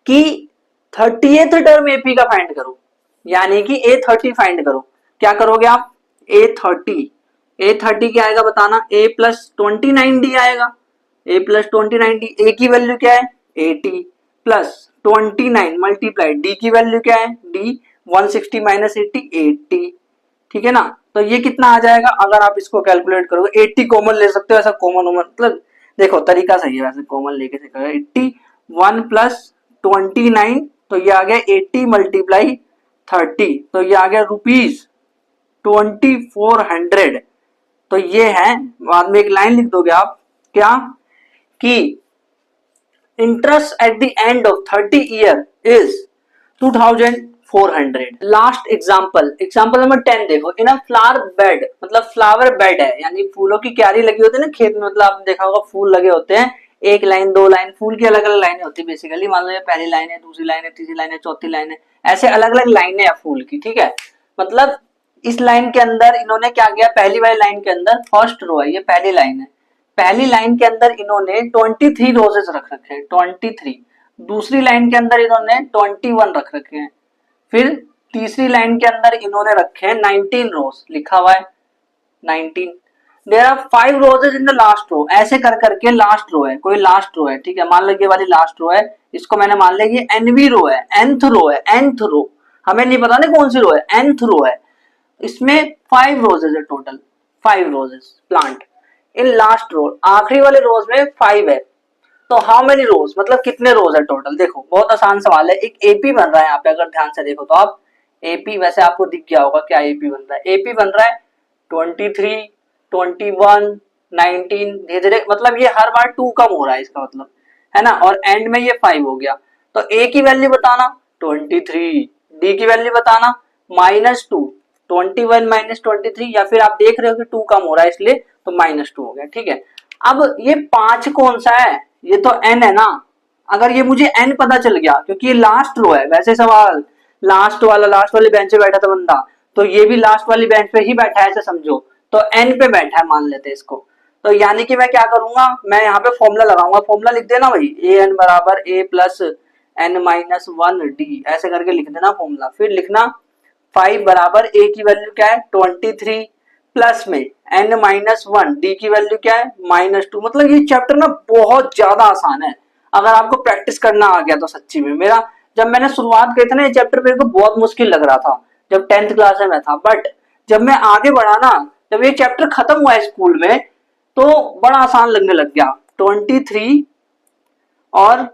कि 30th टर्म एपी का फाइंड करो, यानी कि A30 फाइंड करो। क्या करोगे आप, A30 क्या आएगा बताना, A प्लस 29D आएगा, A प्लस 29D, A की वैल्यू क्या है 80 प्लस 29 मल्टीप्लाई D की वैल्यू क्या है D, 160 माइनस 80, 80, ठीक है ना। तो ये कितना आ जाएगा, अगर आप इसको कैलकुलेट करोगे, 80 कॉमन ले सकते हो, ऐसा कॉमन मतलब देखो तरीका सही है वैसे, कॉमन लेके से करोगे 80, 1 प्लस 29, तो ये आ गया 80 मल्टीप्लाई 30, तो ये आ गया रुपीज 2400। तो ये है, बाद में एक लाइन लिख दोगे आप, क्या कि interest at the end of 30 year is 2400। Last example, example number 10 देखो, इन अ फ्लावर बेड, मतलब फ्लावर बेड है, यानी फूलों की क्यारी लगी होती है ना खेत में, मतलब आपने देखा होगा फूल लगे होते हैं, एक लाइन, दो लाइन, फूल की अलग अलग लाइनें होती है बेसिकली, मान लो ये पहली लाइन है, दूसरी लाइन है, तीसरी लाइन है, चौथी लाइन है, ऐसे अलग अलग लाइनें हैं फूल की, ठीक है। मतलब इस लाइन के अंदर इन्होंने क्या किया, पहली वाली लाइन के अंदर फर्स्ट रो है, ये पहली लाइन है, पहली लाइन के अंदर इन्होंने 23 रोजेस रख रखे हैं, 23, दूसरी लाइन के अंदर इन्होंने 21 रख रखे हैं, फिर तीसरी लाइन के अंदर इन्होंने रखे हैं 19 रोज, लिखा हुआ है 19, there are 5 roses in the last row, ऐसे कर करके लास्ट रो है, कोई लास्ट रो है, ठीक है, मान लो ये वाली लास्ट रो है, इसको मैंने मान लिया ये एनवी रो है, nth रो है, nth रो, हमें नहीं पता ना कौन सी रो है, nth रो है, इसमें 5 रोजेस है total, 5 roses plant in last row, आखिरी वाले रोज में 5 है, तो हाउ मेनी रोज, मतलब कितने रोज है टोटल। देखो बहुत आसान सवाल है, एक एपी बन रहा है यहाँ पे, अगर ध्यान से देखो तो आप एपी, वैसे आपको दिख गया होगा क्या एपी बन रहा है, एपी बन रहा है 23, 21, 19, धीरे धीरे, मतलब ये हर बार 2 कम हो रहा है इसका मतलब, है ना, और एंड में ये 5 हो गया, तो ए की वैल्यू बताना 23, डी की वैल्यू बताना -2, 21 माइनस 23, या फिर आप देख रहे हो कि 2 कम हो रहा है इसलिए तो -2 हो गया, ठीक है। अब ये 5 कौन सा है, ये तो n है ना, अगर ये मुझे n पता चल गया, क्योंकि ये लास्ट रो है, वैसे सवाल लास्ट वाली बेंच पे बैठा था बंदा, तो ये भी लास्ट वाली बेंच पे ही बैठा है, ऐसे समझो, तो n पे बैठा है मान लेते हैं इसको, तो यानी कि मैं क्या करूंगा, मैं यहाँ पे फॉर्मूला लगाऊंगा, फॉर्मूला लिख देना भाई, ए एन बराबर ए प्लस एन माइनस 1 डी, ऐसे करके लिख देना फॉर्मूला, फिर लिखना 5 बराबर ए की वैल्यू क्या है 23 प्लस में n माइनस 1, डी की वैल्यू क्या है -2। मतलब ये चैप्टर ना बहुत ज्यादा आसान है, अगर आपको प्रैक्टिस करना आ गया तो सच्ची में। मेरा जब मैंने शुरुआत की थी ना, ये चैप्टर मेरे को बहुत मुश्किल लग रहा था जब 10th क्लास में था, बट जब मैं आगे बढ़ा ना, जब ये चैप्टर खत्म हुआ है स्कूल में, तो बड़ा आसान लगने लग गया। 23, और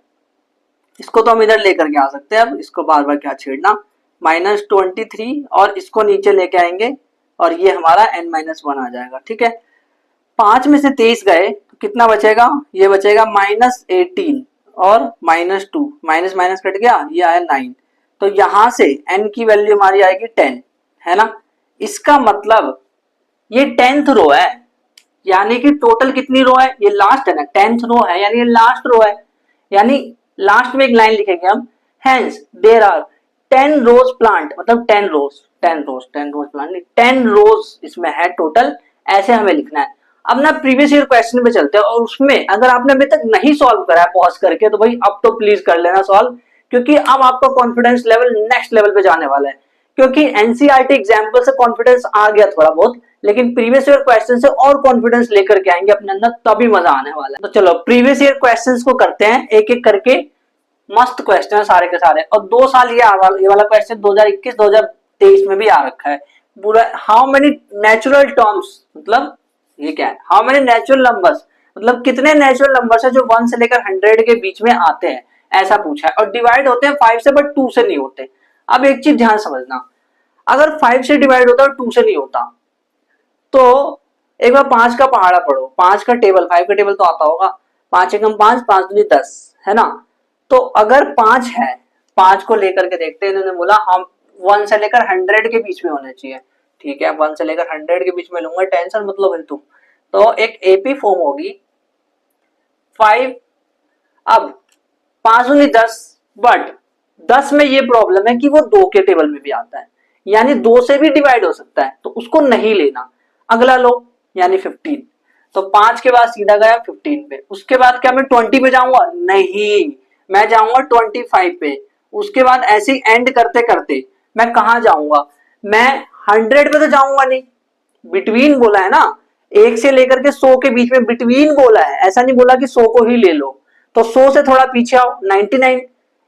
इसको तो हम इधर लेकर के आ सकते हैं, अब इसको बार बार क्या छेड़ना, -23, और इसको नीचे लेके आएंगे, और ये हमारा n-1 आ जाएगा, ठीक है। 5 में से 23 गए तो कितना बचेगा, ये बचेगा -18 और -2, माइनस माइनस कट गया, ये आया 9, तो यहां से n की वैल्यू हमारी आएगी 10, है ना। इसका मतलब ये 10th रो है, यानी कि टोटल कितनी रो है, ये लास्ट है ना, 10th रो है, यानी ये लास्ट रो है, यानी लास्ट में एक लाइन लिखेंगे हम, hence there are 10 rose plant, मतलब 10 रोज प्लांट, 10 रोज इसमें है टोटल, ऐसे हमें लिखना है। अब ना प्रीवियस ईयर क्वेश्चन पे चलते हैं, और उसमें अगर आपने अभी तक नहीं सॉल्व करा है पॉज करके, तो भाई अब तो प्लीज कर लेना सॉल्व, क्योंकि अब आपका कॉन्फिडेंस लेवल नेक्स्ट लेवल पे जाने वाला है, क्योंकि एनसीईआरटी एग्जाम्पल से कॉन्फिडेंस आ गया थोड़ा बहुत, लेकिन प्रीवियस ईयर क्वेश्चन से और कॉन्फिडेंस लेकर के आएंगे अपने अंदर, तभी मजा आने वाला है। तो चलो प्रीवियस ईयर क्वेश्चंस को करते हैं एक एक करके, मस्त क्वेश्चन है सारे के सारे, और 2 साल ये वाला क्वेश्चन 2021-2023 में भी आ रखा है पूरा। हाउ मेनी नेचुरल टर्म्स, मतलब ये क्या है, हाउ मेनी नेचुरल नंबर्स, मतलब कितने नेचुरल नंबर्स है जो 1 से लेकर 100 के बीच में आते हैं, ऐसा पूछा है, और डिवाइड होते हैं 5 से, बट 2 से नहीं होते। अब एक चीज ध्यान समझना, अगर 5 से डिवाइड होता है और 2 से नहीं होता, तो एक बार 5 का पहाड़ा पढ़ो, 5 का टेबल, 5 का टेबल तो आता होगा, 5 एकम 5, 5 दूनी 10, है ना। तो अगर 5 है, 5 को लेकर के देखते हैं, इन्होंने बोला हम 1 से लेकर 100 के बीच में होने चाहिए, ठीक है, 1 से लेकर 100 के बीच में लूंगा, टेंशन मतलब है तुम। तो एक एपी फॉर्म होगी 5, अब 5 दूनी 10, बट 10 में ये प्रॉब्लम है कि वो 2 के टेबल में भी आता है, यानी 2 से भी डिवाइड हो सकता है, तो उसको नहीं लेना। अगला लो, यानी 15, तो 5 के बाद सीधा गया 15 पे, उसके बाद क्या मैं 20 पे जाऊंगा, नहीं, मैं जाऊंगा 25 पे, उसके बाद ऐसे ही एंड करते करते मैं कहां जाऊंगा, मैं 100 पे तो जाऊंगा नहीं, बिटवीन बोला है ना, 1 से लेकर के 100 के बीच में बिटवीन बोला है, ऐसा नहीं बोला कि 100 को ही ले लो। तो 100 से थोड़ा पीछे आओ, 99,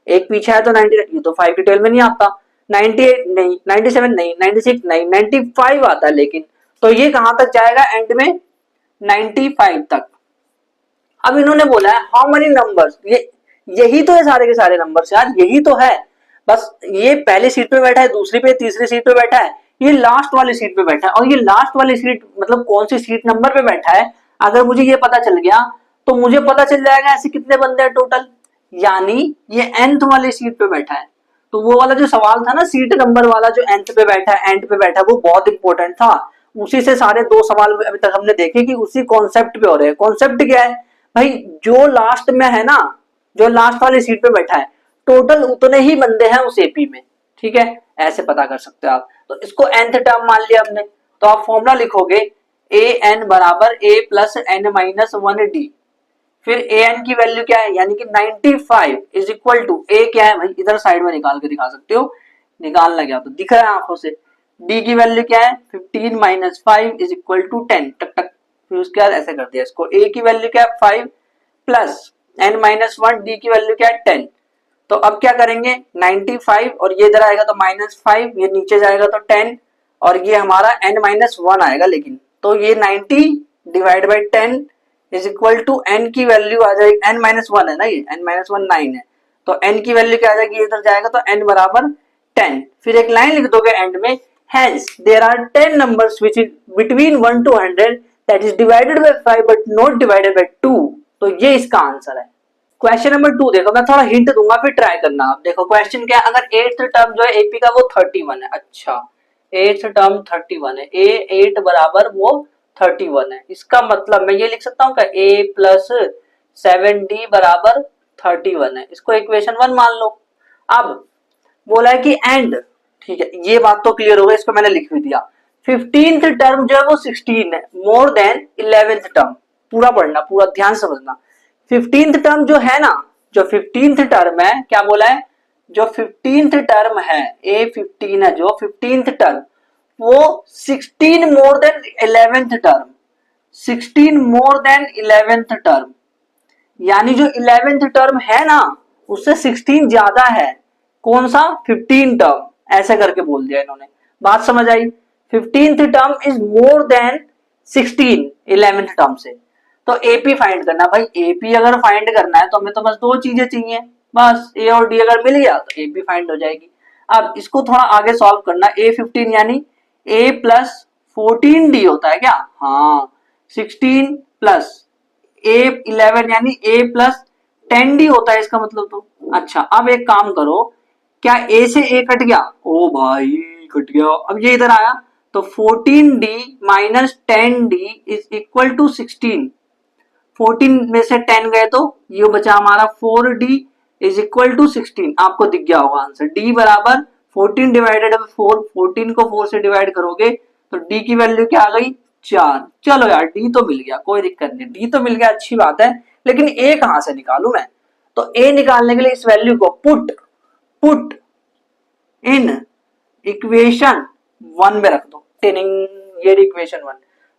एक पीछे है तो 99, ये तो 5 की 12 में नहीं आता, 98 नहीं, 97 नहीं, 96 नहीं, 95 आता है, लेकिन तो ये कहां तक जाएगा, एंड में 95 तक। अब इन्होंने बोला है हाउ मेनी नंबर्स, ये यही तो है सारे के सारे नंबर्स यार, यही तो है, बस ये पहली सीट पे बैठा है, दूसरी पे, तीसरी सीट पे बैठा है, ये लास्ट वाली सीट पे बैठा है, और ये लास्ट वाली सीट मतलब कौन सी सीट नंबर पे बैठा है, अगर मुझे ये पता चल गया तो मुझे पता चल जाएगा ऐसे कितने बंदे हैं टोटल, यानी ये nth वाली सीट पे बैठा है। तो वो वाला जो सवाल था ना, सीट नंबर वाला, जो nth पे बैठा है, एंड पे बैठा है, वो बहुत इंपॉर्टेंट था, उसी से सारे 2 सवाल अभी तक हमने देखे कि उसी कॉन्सेप्ट पे हो रहे हैं। कॉन्सेप्ट क्या है भाई, जो लास्ट में है ना, जो लास्ट वाली सीट पे बैठा है, टोटल उतने ही बंदे हैं उस एपी में, ठीक है, ऐसे पता कर सकते हो आप। तो इसको nth टर्म मान लिया हमने, तो आप फॉर्मूला लिखोगे ए एन बराबर ए प्लस एन माइनस 1 डी, फिर ए एन की वैल्यू क्या है, यानी कि 95 इज इक्वल टू, ए क्या है भाई, इधर साइड में निकाल के दिखा सकते हो, निकालना क्या तो दिख रहा है आंखों से, डी की वैल्यू क्या है 15 माइनस 5 इज इक्वल टू 10, टक टक, फिर उसके बाद ऐसे कर दिया इसको, ए की वैल्यू क्या है 5 प्लस एन माइनस 1, डी की वैल्यू क्या है 10। तो अब क्या करेंगे, 95 और ये इधर आएगा तो -5, ये नीचे जाएगा तो 10, और ये हमारा n माइनस 1 आएगा, लेकिन तो ये 90 divide by 10 is equal to n की वैल्यू आ जाएगी, n माइनस 1 है ना, ये n माइनस 1 9 है, तो n की वैल्यू क्या आ जाएगी, इधर जाएगा तो n बराबर 10, फिर एक लाइन लिख दोगे एंड में, hence there are 10 numbers which is between 1 to 100 that is divided by 5 but not divided by 2, तो ये इसका आंसर है। क्वेश्चन नंबर 2 देखो, मैं थोड़ा हिंट दूंगा फिर ट्राई करना। आप देखो क्वेश्चन क्या है, अगर 8th टर्म जो है एपी का वो 31 है, अच्छा 8th टर्म 31 है, ए 8 बराबर वो 31 है, इसका मतलब मैं ये लिख सकता हूँ क्या, ए प्लस 7d बराबर 31 है, इसको इक्वेशन 1 मान लो। अब बोला है कि एंड, ठीक है, ये बात तो क्लियर हो गई, इसको मैंने लिख भी दिया। 15th टर्म जो है वो 16 है, मोर देन 11th टर्म, पूरा पढ़ना, पूरा ध्यान समझना। 15th टर्म जो है ना, जो 15th टर्म है, क्या बोला है, जो 15th टर्म है, A15 है जो 15th टर्म, वो 16 more than 11th term, 16 more than 11th term, यानी जो 11th टर्म है ना उससे 16 ज्यादा है, कौन सा, 15 टर्म, ऐसे करके बोल दिया इन्होंने, बात समझ आई। 15th term is more than 16 11th term से, तो एपी फाइंड करना भाई, एपी अगर फाइंड करना है तो हमें तो बस 2 चीजें चाहिए, बस ए और डी अगर मिल गया तो एपी फाइंड हो जाएगी। अब इसको थोड़ा आगे सॉल्व करना, A15 यानी ए प्लस 14d होता है क्या, हाँ 16 प्लस A11 यानी ए प्लस 10d होता है इसका मतलब तो। अच्छा अब एक काम करो, क्या ए से ए कट गया, ओ भाई कट गया, अब ये इधर आया तो 14d minus 10d is equal to 16, 14 में से 10 गए तो ये बचा हमारा 4d इज इक्वल टू 16, आपको दिख गया होगा आंसर, d बराबर 14 डिवाइडेड बाय 4, 14 को 4 से डिवाइड करोगे तो d की वैल्यू क्या आ गई 4। चलो यार d तो मिल गया, कोई दिक्कत नहीं, d तो मिल गया, अच्छी बात है, लेकिन a कहां से निकालूं मैं, तो a निकालने के लिए इस वैल्यू को पुट इन इक्वेशन 1 में रख दो, टिनिंग, ये इक्वेशन 1,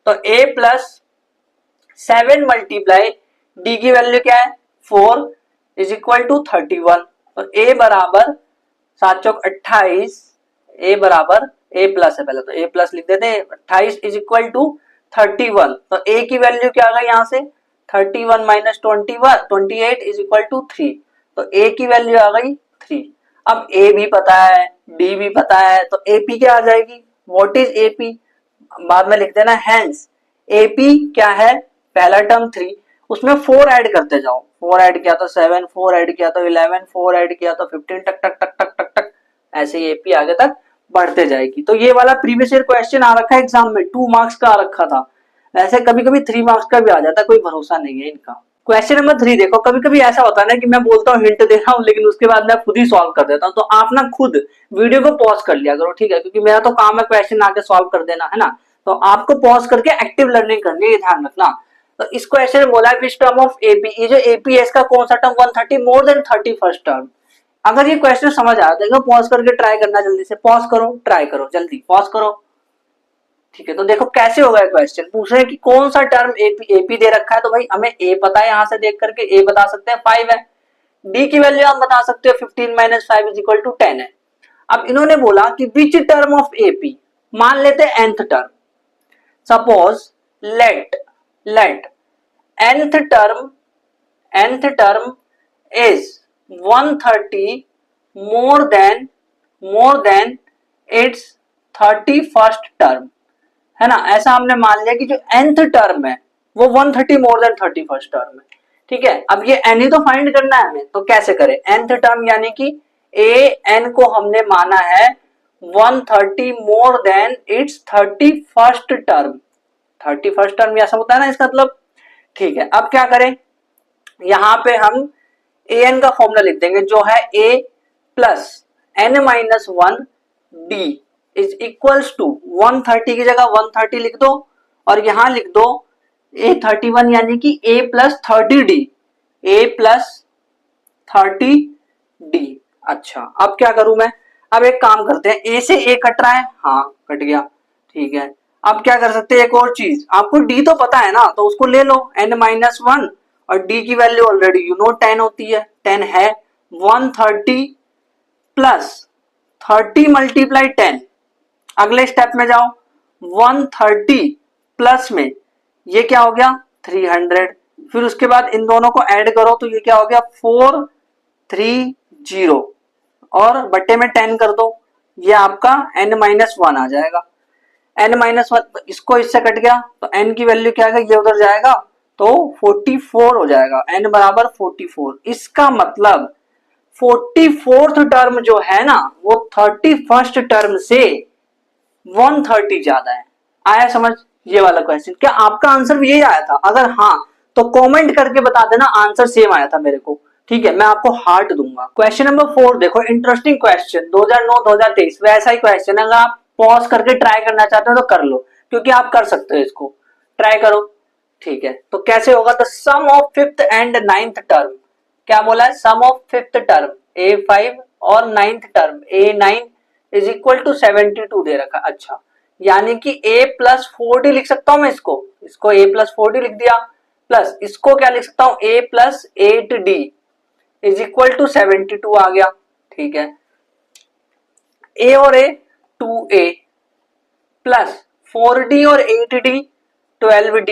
तो a प्लस 7 मल्टीप्लाई डी की वैल्यू क्या है 4 इज इक्वल टू 31, और ए बराबर 7 चौक 28, ए बराबर ए प्लस है, पहले तो ए प्लस लिख देते हैं, 28 इज इक्वल टू 31, तो ए की वैल्यू क्या आ गई यहाँ से 31 माइनस 28 इज इक्वल टू 3, तो ए की वैल्यू आ गई 3। अब ए भी पता है, डी भी पता है, तो एपी क्या आ जाएगी, व्हाट इज एपी, बाद में लिख देना हैंस एपी क्या है, पहला टर्म 3, उसमें 4 ऐड करते जाओ, 4 ऐड किया तो 7, 4 ऐड किया तो 11, 4 ऐड किया तो 15, टक टक टक टक टक टक, ऐसे ही एपी आगे तक बढ़ते जाएगी। तो ये वाला प्रीवियस ईयर क्वेश्चन आ रखा है एग्जाम में, 2 मार्क्स का आ रखा था, ऐसे कभी कभी 3 मार्क्स का भी आ जाता है, कोई भरोसा नहीं है इनका। क्वेश्चन नंबर 3 देखो, कभी कभी ऐसा होता है ना कि मैं बोलता हूँ हिंट दे रहा हूँ, लेकिन उसके बाद मैं खुद ही सॉल्व कर देता हूँ, तो आप ना खुद वीडियो को पॉज कर लिया करो, ठीक है, क्योंकि मेरा तो काम है क्वेश्चन आके सॉल्व कर देना, है ना, तो आपको पॉज करके एक्टिव लर्निंग करनी है, ये ध्यान रखना। तो इस क्वेश्चन में बोला है विच टर्म ऑफ एपी, ये जो एपी है इसका कौन सा term 130 more than 30 first term. अगर ये क्वेश्चन समझ आया तो पॉज करके ट्राई करना, जल्दी से पॉज करो, ट्राई करो, जल्दी पॉज करो, ठीक है। तो देखो कैसे होगा क्वेश्चन, पूछ रहे हैं कि कौन सा टर्म एपी दे रखा है, तो भाई हमें ए पता है, यहां से देख करके ए बता सकते हैं 5 है, डी की वैल्यू आप बता सकते हो 15 माइनस 5 इज इक्वल टू 10 है। अब इन्होंने बोला कि विच टर्म ऑफ एपी, मान लेते हैं nth term, suppose let nth term is 130 more than it's 31st term, है ना, ऐसा हमने मान लिया कि जो nth टर्म है वो 130 मोर देन 31st टर्म है, ठीक है। अब ये n ही तो फाइंड करना है हमें, तो कैसे करें, nth टर्म यानी कि an को हमने माना है 130 more than it's 31st term, 31st term ऐसा होता है ना इसका मतलब, ठीक है। अब क्या करें, यहां पे हम an का फॉर्मूला लिख देंगे जो है a plus n minus 1 d is equals to 130 की जगह 130 लिख दो, और यहां लिख दो a31 यानी कि a plus 30d, a plus 30d। अच्छा अब क्या करूं मैं, अब एक काम करते हैं, a से a कट रहा है, हाँ कट गया, ठीक है। अब क्या कर सकते हैं, एक और चीज, आपको d तो पता है ना, तो उसको ले लो n माइनस 1, और d की वैल्यू ऑलरेडी यू नो 10 होती है, 10 है, 130 प्लस 30 मल्टीप्लाई 10, अगले स्टेप में जाओ, 130 प्लस में ये क्या हो गया 300, फिर उसके बाद इन दोनों को ऐड करो तो ये क्या हो गया 430, और बट्टे में 10 कर दो, ये आपका n माइनस 1 आ जाएगा, n माइनस 1, इसको इससे कट गया तो n की वैल्यू क्या है, ये उधर जाएगा तो 44 हो जाएगा, n बराबर 44। इसका मतलब 44th टर्म जो है ना वो 31st टर्म से 130 ज्यादा है। आया समझ ये वाला क्वेश्चन, क्या आपका आंसर भी यही आया था, अगर हाँ तो कमेंट करके बता देना आंसर सेम आया था मेरे को, ठीक है, मैं आपको हार्ट दूंगा। क्वेश्चन नंबर 4 देखो, इंटरेस्टिंग क्वेश्चन 2009-2023 वैसा ही क्वेश्चन, अगर आप पॉज करके ट्राई करना चाहते हो तो कर लो, क्योंकि आप कर सकते हो, इसको ट्राई करो, ठीक है। तो कैसे होगा, the sum of 5th and 9th term, क्या बोला है, सम ऑफ 5th टर्म a5 और 9th term a9 is equal to 72 दे रखा, अच्छा यानी कि a प्लस 4d लिख सकता हूं मैं, इसको a प्लस 4d लिख दिया, प्लस इसको क्या लिख सकता हूं a plus 8d is equal to 72 आ गया, ठीक है। a और a 2a प्लस 4d और 8d 12d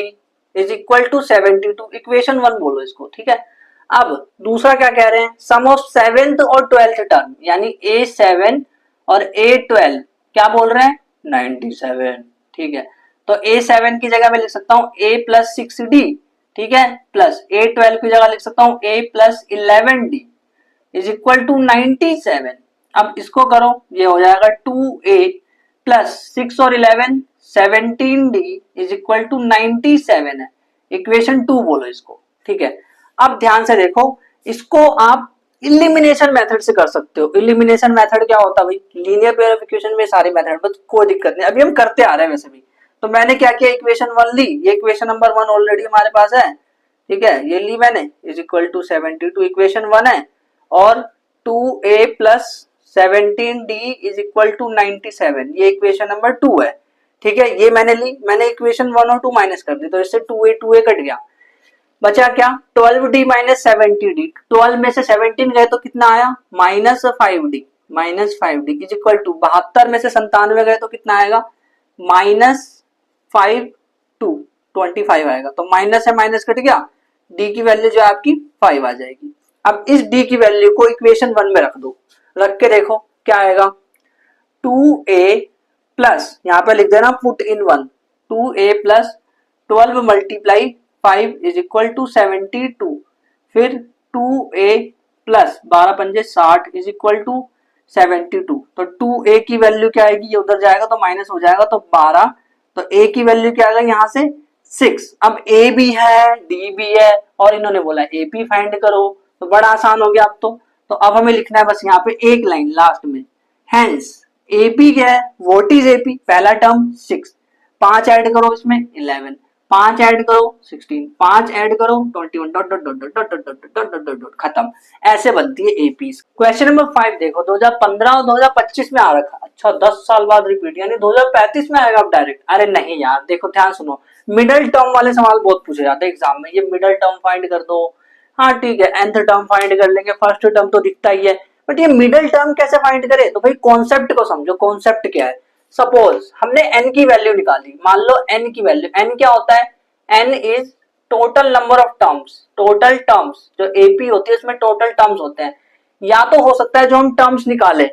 is equal to 72, equation 1 बोलो इसको, ठीक है। अब दूसरा क्या कह रहे हैं, सम ऑफ 7th और 12th टर्म यानी a7 और a12 क्या बोल रहे हैं 97, ठीक है। तो a7 की जगह मैं लिख सकता हूं a प्लस 6d, ठीक है, प्लस a12 की जगह लिख सकता हूं a plus 11d is equal to 97। अब इसको करो, ये हो जाएगा 2a प्लस 6 और 11 17d इज इक्वल टू 97 है, इक्वेशन 2 बोलो इसको, ठीक है। अब ध्यान से देखो, इसको आप इलिमिनेशन मेथड से कर सकते हो। इलिमिनेशन मेथड क्या होता है भाई, लीनियर पेयर ऑफ इक्वेशन में सारी मेथड, बस कोई दिक्कत नहीं, अभी हम करते आ रहे हैं वैसे भी। तो मैंने क्या किया, इक्वेशन 1 ली, ये इक्वेशन नंबर 1 ऑलरेडी हमारे पास है, ठीक है, ये ली मैंने, इज इक्वल टू 72 इक्वेशन 1 है, और 2a plus 17d is equal to 97 ये इक्वेशन नंबर 2 है, ठीक है। ये मैंने ली, मैंने इक्वेशन 1 और 2 माइनस कर दी, तो इससे 2a कट गया, बचा क्या 12d माइनस 70d, 12 में से 17 गए तो कितना आया minus 5d is equal to 72 में से 97 गए तो कितना आएगा माइनस 25 आएगा, तो माइनस है माइनस कट गया, d की वैल्यू जो है आपकी 5 आ जाएगी। अब इस d की वैल्यू को इक्वेशन 1 में रख दो, रख के देखो क्या आएगा, 2a प्लस, यहाँ पे लिख देना put in 1, 2a plus 12 multiply 5 is equal to 72, फिर 2a प्लस 12 पंजे 60 इज इक्वल टू 72। तो 2a की वैल्यू क्या आएगी, ये उधर जाएगा तो माइनस हो जाएगा तो 12, तो a की वैल्यू क्या आएगा यहाँ से 6। अब a भी है d भी है और इन्होंने बोला ap फाइंड करो, तो बड़ा आसान हो गया अब तो अब हमें लिखना है बस यहाँ पे एक लाइन लास्ट में, हेंस ap क्या है, व्हाट इज ap, पहला टर्म 6, 5 ऐड करो इसमें 11, 5 ऐड करो 16, 5 ऐड करो 21 dot dot dot dot dot dot dot dot dot, खत्म। ऐसे बनती है एपी। क्वेश्चन नंबर 5 देखो, 2015 और 2025 में आ रखा, अच्छा 10 साल बाद रिपीट, यानी 2035 में आएगा अब डायरेक्ट। अरे नहीं यार, देखो ध्यान सुनो, मिडिल टर्म वाले सवाल बहुत पूछे जाते हैं एग्जाम में, ये मिडिल टर्म फाइंड कर दो, हाँ ठीक है, nth टर्म फाइंड कर लेंगे, फर्स्ट टर्म तो दिखता ही है, बट ये मिडिल टर्म कैसे फाइंड करे, तो भाई कॉन्सेप्ट को समझो, कॉन्सेप्ट क्या है। सपोज हमने n की वैल्यू निकाली, मान लो n की वैल्यू, n क्या होता है, n is total number of terms, total terms जो एपी होती है उसमें टोटल टर्म्स होते हैं, या तो हो सकता है जो हम टर्म्स निकाले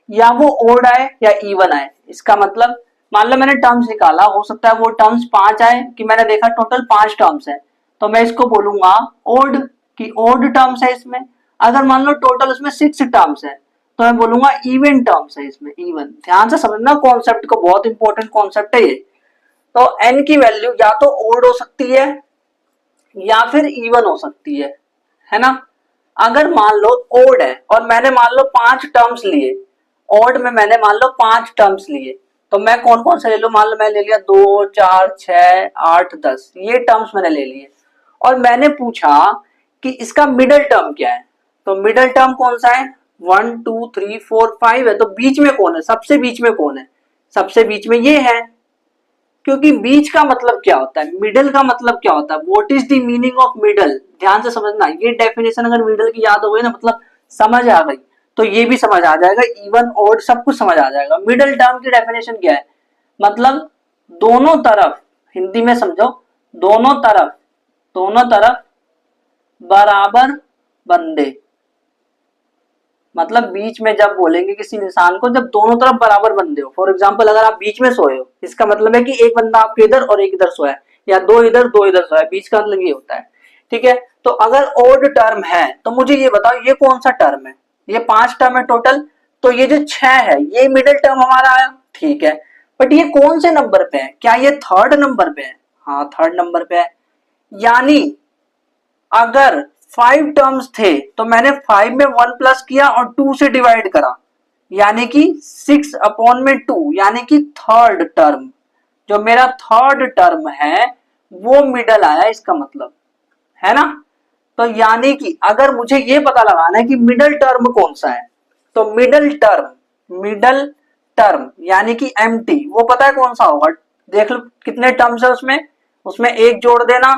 या वो ओड आए या इवन आए। इसका मतलब मान लो मैंने टर्म्स निकाला, हो सकता है वो टर्म्स 5 आए कि मैंने देखा टोटल 5 टर्म्स है, तो मैं इसको बोलूंगा ओड, कि ओड टर्म्स है इसमें। अगर मान लो टोटल उसमें 6 टर्म्स है तो मैं बोलूंगा इवन टर्म्स है इसमें, इवन। ध्यान से समझना कॉन्सेप्ट को, बहुत इंपॉर्टेंट कॉन्सेप्ट है ये। तो n की वैल्यू या तो ओड हो सकती है या फिर इवन हो सकती है ना। अगर मान लो ओड है और मैंने मान लो 5 टर्म्स लिए, ओड में मैंने मान लो 5 टर्म्स लिए, तो मैं कौन कौन से ले लूं, मान लो मैं ले लिया 2 4 6 8 10, ये टर्म्स मैंने ले लिए, और मैंने पूछा कि इसका मिडिल टर्म क्या है, तो मिडिल टर्म कौन सा है, 1 2 3 4 5 है, तो बीच में कौन है, सबसे बीच में कौन है, सबसे बीच में ये है, क्योंकि बीच का मतलब क्या होता है, मिडिल का मतलब क्या होता है, what is the meaning of middle. ध्यान से समझना, ये डेफिनेशन अगर मिडिल की याद हो गई ना, मतलब समझ आ गई, तो ये भी समझ आ जाएगा, इवन ओड सब कुछ समझ आ जाएगा। मिडिल टर्म की डेफिनेशन क्या है, मतलब दोनों तरफ, हिंदी में समझो, दोनों तरफ बराबर बंदे, मतलब बीच में जब बोलेंगे किसी इंसान को, जब दोनों तरफ बराबर बंदे हो। फॉर एग्जांपल अगर आप बीच में सोए हो, इसका मतलब है कि एक बंदा आपके इधर और एक इधर सोया है, या दो इधर सोया है, बीच का मतलब ये होता है, ठीक है। तो अगर ओड टर्म है तो मुझे ये बताओ ये कौन सा टर्म है, ये 5 टर्म है टोटल, तो ये जो 6 है ये मिडिल टर्म हमारा आया, ठीक है। बट ये कौन से नंबर पे है, क्या ये 3rd नंबर पे है, हाँ 3rd नंबर पे है। यानी अगर 5 टर्म्स थे तो मैंने 5 में 1 प्लस किया और 2 से डिवाइड करा, यानी कि 6 अपॉन में 2, यानी कि 3rd टर्म, जो मेरा 3rd टर्म है वो मिडल आया, इसका मतलब है ना। तो यानी कि अगर मुझे ये पता लगाना है कि मिडल टर्म कौन सा है, तो मिडल टर्म यानी कि एम्प्टी, वो पता है कौन सा होगा, देख लो कितने टर्म्स है उसमें एक जोड़ देना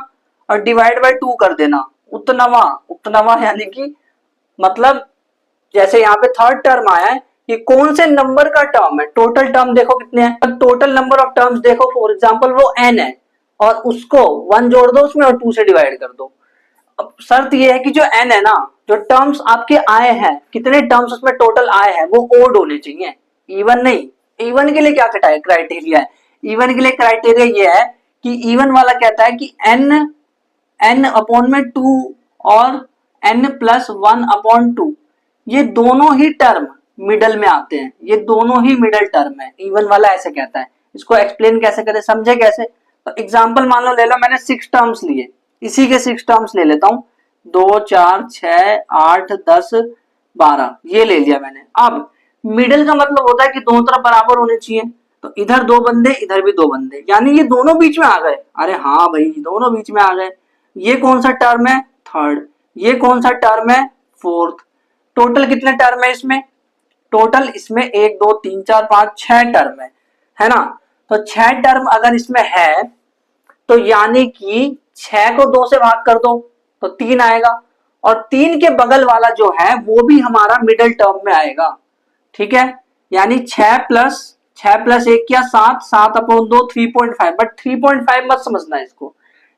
और डिवाइड बाय 2 कर देना, उतनवा यानी कि मतलब जैसे यहाँ पे 3rd टर्म आया है, ये कौन से नंबर का टर्म है, टोटल टर्म देखो कितने हैं, टोटल नंबर ऑफ टर्म्स देखो, फॉर एग्जांपल वो n है और उसको 1 जोड़ दो उसमें और 2 से डिवाइड कर दो। अब शर्त ये है कि जो n है ना, जो टर्म्स आपके आए हैं, कितने टर्म्स उसमें टोटल आए हैं, वो ओड होने चाहिए, इवन नहीं। इवन के लिए क्या क्राइटेरिया है, इवन के लिए क्राइटेरिया ये है कि इवन वाला कहता है कि n अपॉन में 2 और n प्लस 1 अपॉन 2, ये दोनों ही टर्म मिडल में आते हैं, ये दोनों ही मिडल टर्म है, इवन वाला ऐसे कहता है। इसको एक्सप्लेन कैसे करें, समझे कैसे, तो एग्जांपल मान लो ले लो मैंने 6 टर्म्स लिए, इसी के 6 टर्म्स ले लेता हूं, 2 4 6 8 10 12, ये ले लिया मैंने। अब मिडल का मतलब होता है कि दोनों तरफ बराबर होने चाहिए, तो इधर 2 बंदे इधर भी 2 बंदे, यानी ये दोनों बीच में आ गए। अरे हाँ भाई, दोनों बीच में आ गए। ये कौन सा टर्म है, 3rd, ये कौन सा टर्म है, 4th। टोटल कितने टर्म है इसमें, टोटल इसमें 1 2 3 4 5 6 टर्म है ना। तो 6 टर्म अगर इसमें है तो यानी कि 6 को 2 से भाग कर दो तो 3 आएगा, और 3 के बगल वाला जो है वो भी हमारा मिडिल टर्म में आएगा, ठीक है। यानी 6 प्लस 1 क्या 7, 7 अपॉन 2 3.5, बट 3.5 मत समझना,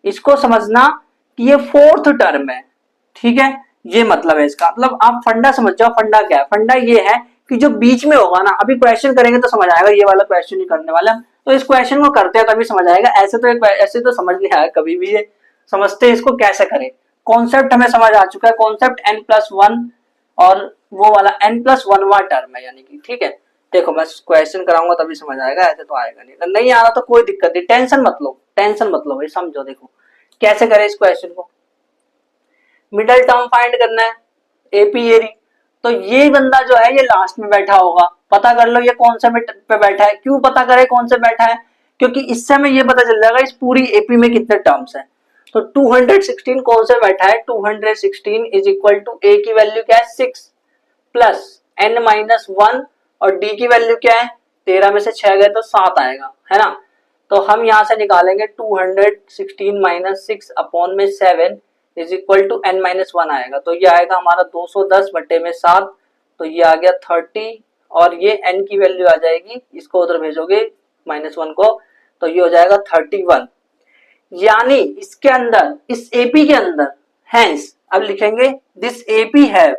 इसको समझना कि ये 4th टर्म है, ठीक है। ये मतलब है इसका, मतलब आप फंडा समझ जाओ, फंडा क्या है, फंडा ये है कि जो बीच में होगा ना, अभी क्वेश्चन करेंगे तो समझ आएगा, ये वाला क्वेश्चन ही करने वाला, तो इस क्वेश्चन को करते हैं तभी समझ आएगा, ऐसे तो समझ नहीं आया कभी भी। ये समझते हैं इसको कैसे करें, कॉन्सेप्ट हमें समझ आ चुका है, कॉन्सेप्ट n+1 और वो वाला n+1वां टर्म है, यानी कि ठीक है। देखो मैं क्वेश्चन कराऊंगा तभी समझ आएगा, ऐसे तो आएगा नहीं, अगर नहीं आ रहा तो कोई दिक्कत नहीं, टेंशन मत लो, टेंशन मत लो भाई, समझो। देखो कैसे करें इस क्वेश्चन को, मिडल टर्म फाइंड करना है, एपी एरी, तो ये बंदा जो है ये लास्ट में बैठा होगा, पता कर लो ये कौन से पे बैठा है। क्यों पता करे कौन से बैठा है, क्योंकि इससे हमें ये पता चल जाएगा इस पूरी एपी में कितने टर्म्स हैं। तो 216 कौन से बैठा है, 216 इज इक्वल टू ए की वैल्यू क्या है 6 प्लस n-1 और डी की वैल्यू क्या है 13 में से 6 गए तो 7 आएगा, है ना। तो हम यहां से निकालेंगे 216 माइनस 6 अपॉन में 7 इज इक्वल टू n-1 आएगा, तो ये आएगा हमारा 210 बटे में 7, तो ये आ गया 30 और ये n की वैल्यू आ जाएगी, इसको उधर भेजोगे -1 को, तो ये हो जाएगा 31। यानी इसके अंदर, इस एपी के अंदर, हेंस अब लिखेंगे this AP has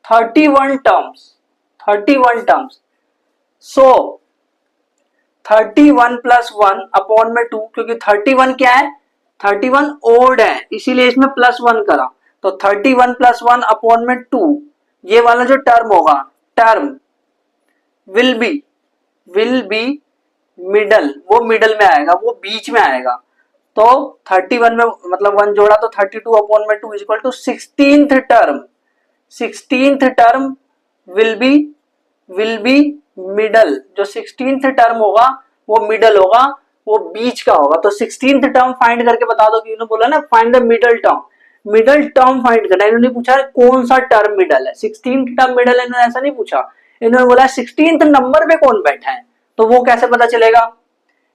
31 terms. So 31 plus 1 upon में 2, क्योंकि 31 क्या है, 31 ओड है, इसीलिए इसमें +1 करा, तो 31 प्लस 1 अपॉन में 2, ये वाला जो टर्म होगा, टर्म विल बी मिडल, वो मिडल में आएगा, वो बीच में आएगा। तो 31 में मतलब 1 जोड़ा तो 32 अपॉन में 2 is equal to 16th term will be middle, जो 16th टर्म होगा वो मिडल होगा, वो बीच का होगा। तो 16th टर्म फाइंड करके बता दो, कि इन्होंने बोला ना find the middle term find करना, इन्होंने पूछा कौन सा टर्म मिडल है, 16th टर्म मिडल है, इन्होंने ऐसा नहीं पूछा, इन्होंने बोला 16th नंबर पे कौन बैठा है, तो वो कैसे पता चलेगा,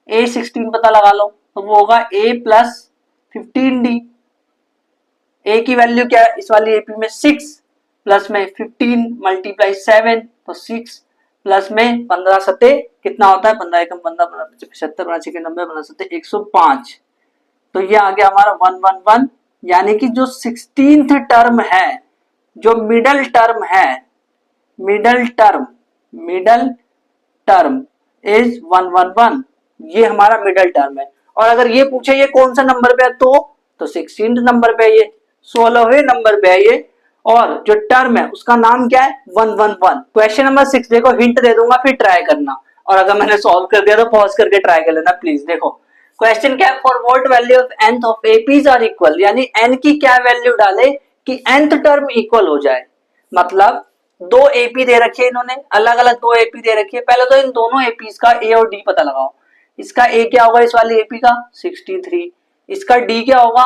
A16 पता लगा लो, तो वो होगा A प्लस 15D, A की वैल्यू क्या है इस वाली एपी में 6 प्लस में 15 मल्टीप्लाई 7, तो 6 प्लस में 15 सत्ते कितना होता है, 15 एकम 15 75 15 6 90 15 सत्ते 105, तो ये आ गया हमारा 111। यानी कि जो 16th टर्म है, जो मिडल टर्म है, मिडल टर्म इज 111, ये हमारा मिडल टर्म है। और अगर ये पूछे ये कौन सा नंबर पे है, तो 16th नंबर पे है, ये 16वें नंबर पे है ये, और जो टर्म है उसका नाम क्या है 111। क्वेश्चन नंबर 6 देखो, हिंट दे दूंगा फिर ट्राई करना, और अगर मैंने सॉल्व कर दिया तो पॉज करके ट्राई कर लेना प्लीज। देखो क्वेश्चन क्या है, for what value of nth of APs are equal, यानी n की क्या वैल्यू डाले कि nth टर्म इक्वल हो जाए। मतलब दो एपी दे रखी है इन्होंने, अलग अलग दो एपी दे रखी है, पहले तो इन दोनों एपीज का ए और डी पता लगाओ। इसका ए क्या होगा इस वाली एपी का 63, इसका डी क्या होगा,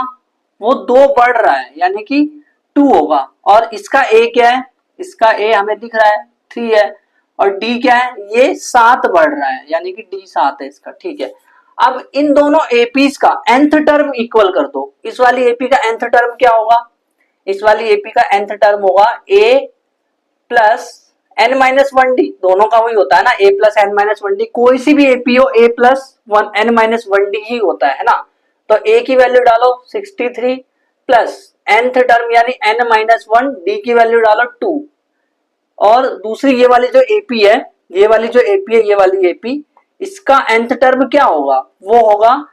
वो 2 बढ़ रहा है यानी कि 2 होगा, और इसका ए क्या है, इसका ए हमें दिख रहा है 3 है, और डी क्या है, ये 7 बढ़ रहा है यानी कि डी 7 है इसका, ठीक है। अब इन दोनों एपीज का nth टर्म इक्वल कर दो, इस वाली एपी का nth टर्म क्या होगा, इस वाली एपी का nth टर्म होगा a प्लस n-1d, दोनों का वही होता है ना, a प्लस n-1d, कोई सी भी एपी हो a प्लस n-1d ही होता है ना। तो a की वैल्यू डालो 63 प्लस nth टर्म यानी n-1, d की वैल्यू डालो 2, और दूसरी ये वाली जो एपी है, ये वाली जो एपी है, ये वाली एपी, इसका nth टर्म क्या होगा, वो होगा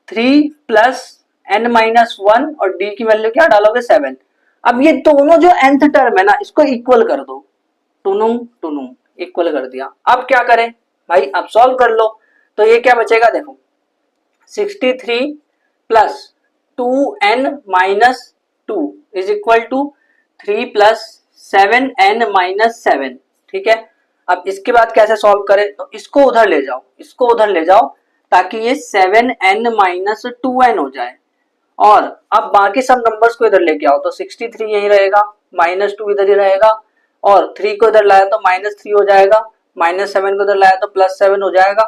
3 प्लस n-1 और d की वैल्यू क्या डालोगे 7। अब ये दोनों जो nth टर्म है ना, इसको इक्वल कर दो, टू इक्वल कर दिया। अब क्या करें भाई, अब सॉल्व कर लो, तो ये क्या बचेगा, देखो 63 plus 2n-2 is equal to 3 plus 7n-7, ठीक है। अब इसके बाद कैसे सॉल्व करें, तो इसको उधर ले जाओ ताकि ये 7n-2n हो जाए, और अब बाकी सब नंबर्स को इधर लेके आओ, तो 63 यही रहेगा, -2 इधर ही रहेगा, और 3 को इधर लाया तो -3 हो जाएगा, -7 को इधर लाया तो +7 हो जाएगा।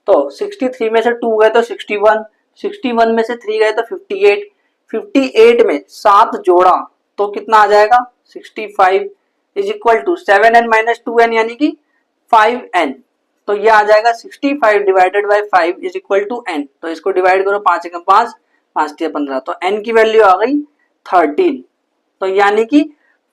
तो 63 में से 2 गए तो 61, 61 में से 3 गए तो 58, 58 में 7 जोड़ा तो कितना आ जाएगा 65 इज इक्वल टू 7n-2n यानी कि 5n, तो ये आ जाएगा 65 divided by 5 is equal to n। तो इसको डिवाइड करो, 5 एकम 5, 5 तिया 15, तो n की वैल्यू आ गई 13। तो यानी कि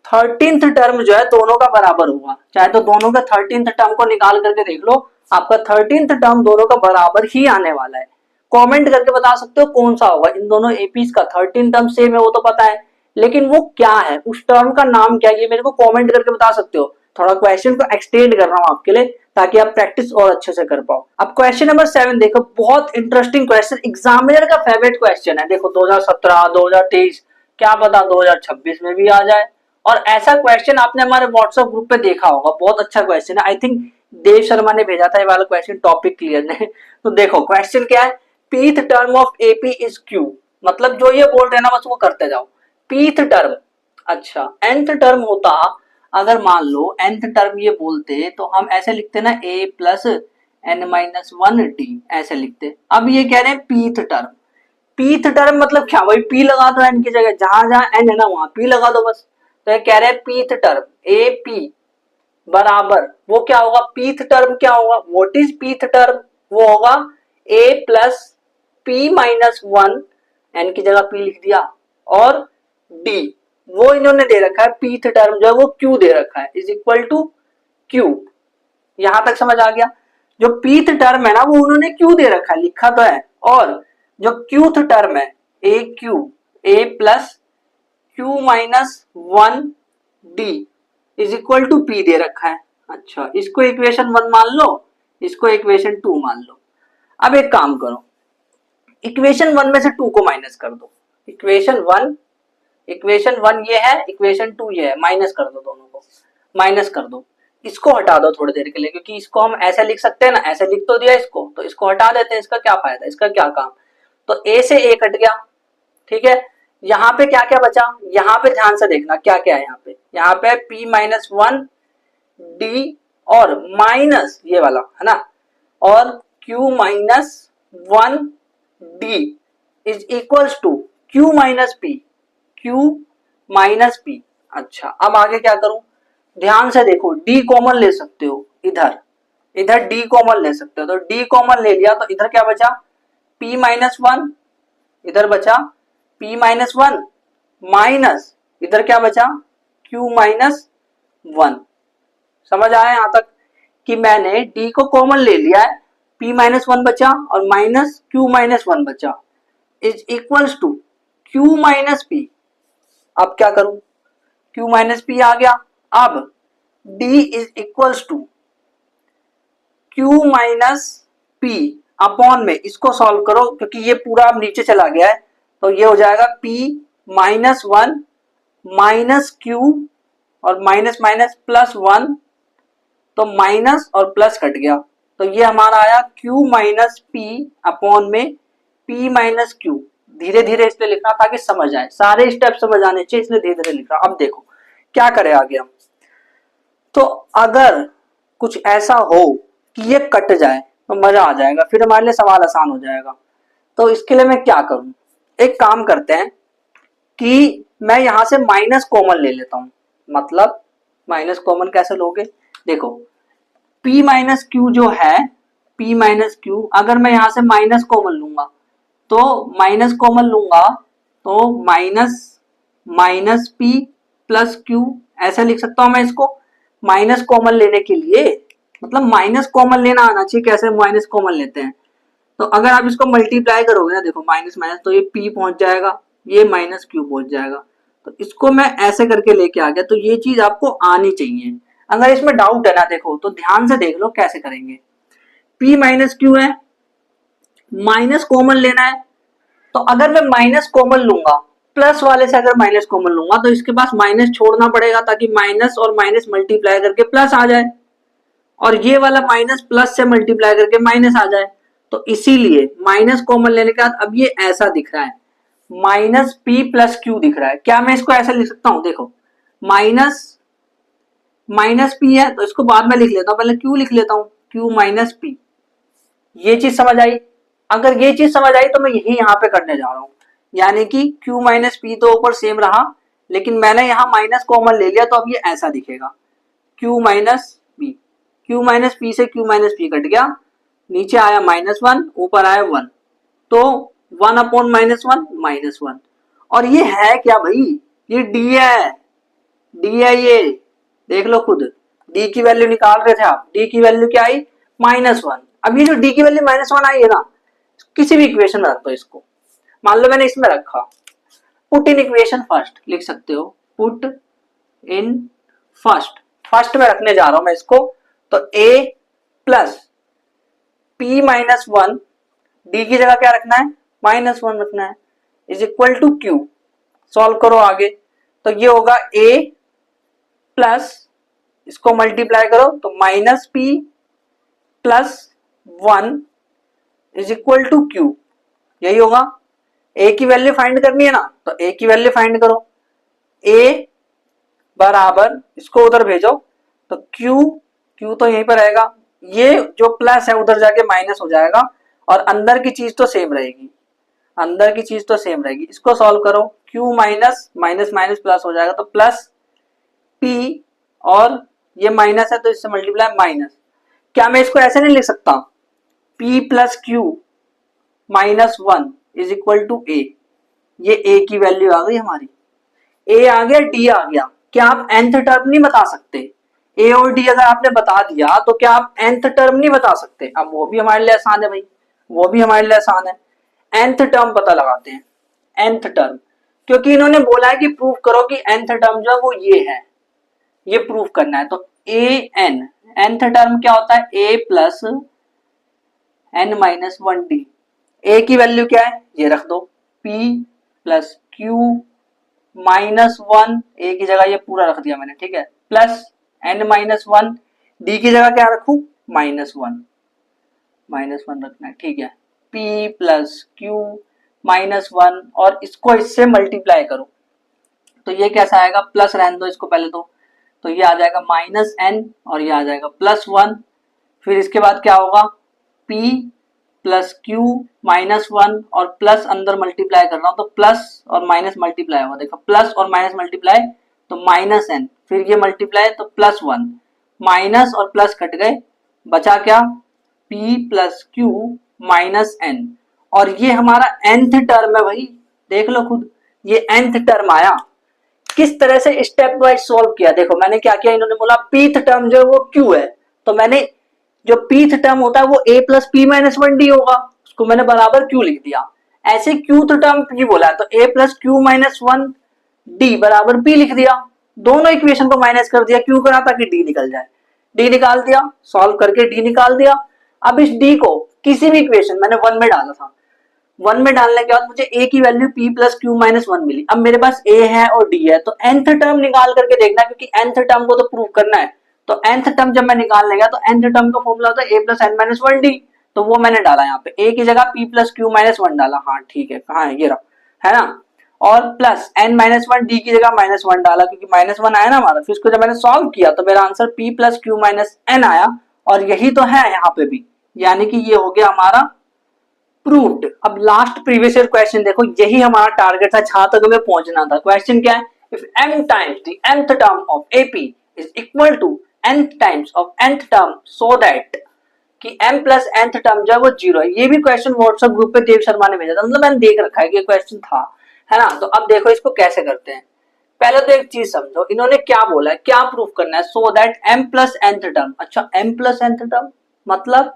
13th टर्म जो है दोनों का बराबर होगा, चाहे तो दोनों का 13th टर्म को निकाल करके देख लो, आपका 13th टर्म दोनों का बराबर ही आने वाला है। कमेंट करके बता सकते हो कौन सा होगा इन दोनों एपीज का। 13 टर्म सेम है वो तो पता है, लेकिन वो क्या है, उस टर्म का नाम क्या है, ये मेरे को कमेंट करके बता सकते हो। थोड़ा क्वेश्चन को एक्सटेंड कर रहा हूं आपके लिए ताकि आप प्रैक्टिस और अच्छे से कर पाओ। अब क्वेश्चन नंबर 7 देखो, बहुत इंटरेस्टिंग क्वेश्चन, एग्जामिनर का फेवरेट क्वेश्चन है। देखो 2017, 2023, क्या पता 2026 में भी आ जाए। और ऐसा क्वेश्चन आपने हमारे व्हाट्सएप ग्रुप पे देखा होगा, बहुत अच्छा क्वेश्चन है। आई थिंक देव शर्मा ने भेजा था ये वाला क्वेश्चन, टॉपिक क्लियर ने। तो देखो क्वेश्चन क्या है, pith term of AP is Q, मतलब जो ये बोल रहे हैं ना बस वो करते जाओ। पीथ टर्म, अच्छा nth टर्म होता, अगर मान लो nth टर्म ये बोलते तो हम ऐसे लिखते ना a plus n minus 1d, ऐसे लिखते। अब ये कह रहे हैं पीथ टर्म, पीथ टर्म मतलब क्या, वही p लगा दो n की जगह, जहां जहां n है ना वहां p लगा दो बस। तो ये कह रहे हैं पीथ टर्म ए पी बराबर, वो क्या होगा, पीथ टर्म क्या होगा, व्हाट इज पीथ टर्म, वो होगा a plus p minus 1, n की जगह p लिख दिया, और d वो इन्होंने दे रखा है, पीथ टर्म जो है वो q दे रखा है, इज इक्वल टू q। यहां तक समझ आ गया। जो पीथ टर्म है ना वो उन्होंने q दे रखा है, लिखा तो है, और जो क्यूथ टर्म है A Q, A plus Q minus 1d is equal to P दे रखा है। अच्छा, इसको इक्वेशन 1 मान लो, इसको इक्वेशन 2 मान लो। अब एक काम करो, इक्वेशन 1 में से 2 को माइनस कर दो। इक्वेशन 1 ये है, इक्वेशन 2 ये है, माइनस कर दो, दोनों को माइनस कर दो। इसको हटा दो थोड़ी देर के लिए, क्योंकि इसको हम ऐसे लिख सकते हैं ना, ऐसे लिख तो दिया इसको, तो इसको हटा देते हैं, इसका क्या फायदा, इसका क्या काम। तो ए से ए कट गया, ठीक है। यहाँ पे क्या क्या बचा, यहाँ पे ध्यान से देखना क्या क्या है। यहाँ पे p माइनस 1d और माइनस ये वाला है ना, और q minus 1d is equals to q minus p, q minus p। अच्छा, अब आगे क्या करूं, ध्यान से देखो, d कॉमन ले सकते हो, इधर इधर d कॉमन ले सकते हो, तो d कॉमन ले लिया तो इधर क्या बचा, p माइनस 1, इधर बचा p माइनस 1 माइनस इधर क्या बचा q माइनस 1। समझ आया यहां तक कि मैंने d को कॉमन ले लिया है, p माइनस 1 बचा और माइनस q माइनस 1 बचा, is equals to q minus p। अब क्या करूं, q माइनस p आ गया। अब d is equals to q minus p upon में, इसको सॉल्व करो क्योंकि ये पूरा अब नीचे चला गया है, तो ये हो जाएगा p माइनस 1 माइनस q और माइनस माइनस प्लस 1, तो माइनस और प्लस कट गया, तो ये हमारा आया q माइनस p अपॉन में p माइनस q। धीरे धीरे इसलिए लिखना ताकि समझ आए, सारे स्टेप समझ आने चाहिए, इसलिए धीरे धीरे लिख रहा। अब देखो क्या करें आगे हम, तो अगर कुछ ऐसा हो कि ये कट जाए तो मजा आ जाएगा, फिर हमारे लिए सवाल आसान हो जाएगा। तो इसके लिए मैं क्या करूं, एक काम करते हैं कि मैं यहां से माइनस कॉमन ले लेता हूं। मतलब माइनस कॉमन कैसे लोगे, देखो p माइनस क्यू जो है, p माइनस क्यू अगर मैं यहां से माइनस कॉमन लूंगा, तो माइनस कॉमन लूंगा तो minus minus p plus Q, ऐसे लिख सकता हूं मैं इसको। माइनस कॉमन लेने के लिए मतलब माइनस कॉमन लेना आना चाहिए, कैसे माइनस कॉमन लेते हैं। तो अगर आप इसको मल्टीप्लाई करोगे ना, देखो माइनस माइनस, तो ये p पहुंच जाएगा, ये माइनस क्यू पहुंच जाएगा। तो इसको मैं ऐसे करके लेके आ गया, तो ये चीज आपको आनी चाहिए। अगर इसमें डाउट है ना, देखो तो ध्यान से देख लो कैसे करेंगे। p माइनस क्यू है, माइनस कॉमन लेना है, तो अगर मैं माइनस कॉमन लूंगा, प्लस वाले से अगर माइनस कॉमन लूंगा तो इसके पास माइनस छोड़ना पड़ेगा ताकि माइनस और माइनस मल्टीप्लाई करके प्लस आ जाए, और ये वाला माइनस प्लस से मल्टीप्लाई करके माइनस आ जाए। तो इसीलिए माइनस कॉमन लेने के बाद अब ये ऐसा दिख रहा है, माइनस p प्लस क्यू दिख रहा है। क्या मैं इसको ऐसा लिख सकता हूं, देखो माइनस माइनस p है तो इसको बाद में लिख लेता हूं, पहले q लिख लेता हूं, q माइनस p। ये चीज समझ आई, अगर ये चीज समझ आई तो मैं यही यहाँ पे करने जा रहा हूं, यानी कि q माइनस p तो ऊपर सेम रहा, लेकिन मैंने यहाँ माइनस कॉमन ले लिया, तो अब ये ऐसा दिखेगा q minus p, q minus p से q माइनस p कट गया, नीचे आया माइनस 1, ऊपर आया 1, तो 1 अपॉन माइनस 1 माइनस 1। और ये है क्या भाई, ये d है, डी है ये, देख लो खुद, डी की वैल्यू निकाल रहे थे आप, डी की वैल्यू क्या आई -1। अब ये जो डी की वैल्यू -1 आई है ना, किसी भी इक्वेशन में रख दो इसको, मान लो मैंने इसमें रखा, पुट इन इक्वेशन फर्स्ट लिख सकते हो, पुट इन फर्स्ट में रखने जा रहा हूं मैं इसको, तो a प्लस p -1, d की जगह क्या रखना है -1 रखना है, is equal to q। Solve करो आगे, तो ये होगा a प्लस, इसको मल्टीप्लाई करो तो -p plus 1 is equal to q, यही होगा। a की वैल्यू फाइंड करनी है ना, तो a की वैल्यू फाइंड करो, a बराबर, इसको उधर भेजो तो q तो यहीं पर रहेगा, ये जो प्लस है उधर जाके माइनस हो जाएगा, और अंदर की चीज तो सेम रहेगी, अंदर की चीज तो सेम रहेगी। इसको सॉल्व करो, q minus minus minus plus हो जाएगा, तो प्लस p, और ये माइनस है तो इससे मल्टीप्लाई माइनस। क्या मैं इसको ऐसे नहीं लिख सकता, p plus q -1 is equal to a, ये a की वैल्यू आ गई हमारी, a आ गया, d आ गया। क्या आप nth टर्म नहीं बता सकते, a और d अगर आपने बता दिया तो क्या आप nth टर्म नहीं बता सकते? अब वो भी हमारे लिए आसान है भाई, वो भी हमारे लिए आसान है। nth टर्म पता लगाते हैं, nth टर्म, क्योंकि इन्होंने बोला है कि प्रूव करो कि nth टर्म जो है वो ये है, ये प्रूव करना है। तो an, nth टर्म क्या होता है, a प्लस n-1d, a की वैल्यू क्या है ये रख दो, p प्लस q -1, a की जगह ये पूरा रख दिया मैंने, ठीक है, प्लस n-1, d की जगह क्या रखूं -1 रखना है, ठीक है, p प्लस q -1, और इसको इससे मल्टीप्लाई करो, तो ये कैसा आएगा, प्लस रहने दो इसको पहले तो ये आ जाएगा -n, और ये आ जाएगा +1। फिर इसके बाद क्या होगा, p प्लस q -1, और प्लस अंदर मल्टीप्लाई कर रहा हूं तो प्लस और माइनस मल्टीप्लाई होगा, देखो प्लस और माइनस मल्टीप्लाई तो -n, फिर ये मल्टीप्लाई तो +1, माइनस और प्लस कट गए, बचा क्या, p प्लस q -n, और ये हमारा nth टर्म है भाई, देख लो खुद, ये nth टर्म आया। किस तरह से स्टेप वाइज सॉल्व किया, देखो मैंने क्या किया, इन्होंने बोला pth टर्म जो है वो q है, तो मैंने जो pth टर्म होता है वो a plus p minus 1d होगा, उसको मैंने बराबर q लिख दिया। ऐसे qth टर्म p बोला है तो a plus q minus 1d बराबर p लिख दिया, दोनों इक्वेशन को माइनस कर दिया, q करा ताकि d निकल जाए, d निकाल दिया, सॉल्व करके d निकाल दिया। अब इस d को किसी भी इक्वेशन, मैंने 1 में डाला था, 1 में डालने के बाद मुझे a की value p plus q minus 1 मिली। अब मेरे पास a है और d है, तो nth टर्म निकाल करके देखना, क्योंकि nth टर्म को तो प्रूव करना है। तो nth टर्म जब मैं निकालने गया तो nth टर्म का फॉर्मूला होता है a plus n minus 1d, तो वो मैंने डाला यहाँ पे, a की जगह p प्लस q माइनस 1 डाला, हाँ ठीक है, कहाँ है, ये रहा, है ना, और प्लस n माइनस 1 d की जगह -1 डाला, क्योंकि -1 आया ना हमारा। फिर इसको जब मैंने सॉल्व किया तो मेरा answer p plus q minus n आया, और यही तो है यहाँ पे भी, यानी कि ये हो गया हमारा प्रूव्ड। अब लास्ट प्रीवियस ईयर क्वेश्चन देखो, यही हमारा टारगेट था, जहां तक हमें पहुंचना था। क्वेश्चन क्या है, if m times the nth term of AP is equal to nth times of nth term so that कि m प्लस nth टर्म जो है वो 0 है। ये भी क्वेश्चन व्हाट्सएप ग्रुप पे देव शर्मा ने भेजा था, मतलब मैंने देख रखा है कि ये क्वेश्चन था, है ना। तो अब देखो इसको कैसे करते हैं। पहले तो एक चीज समझो, इन्होंने क्या बोला है, क्या प्रूफ करना है, so that m plus nth term. अच्छा m प्लस nth टर्म मतलब,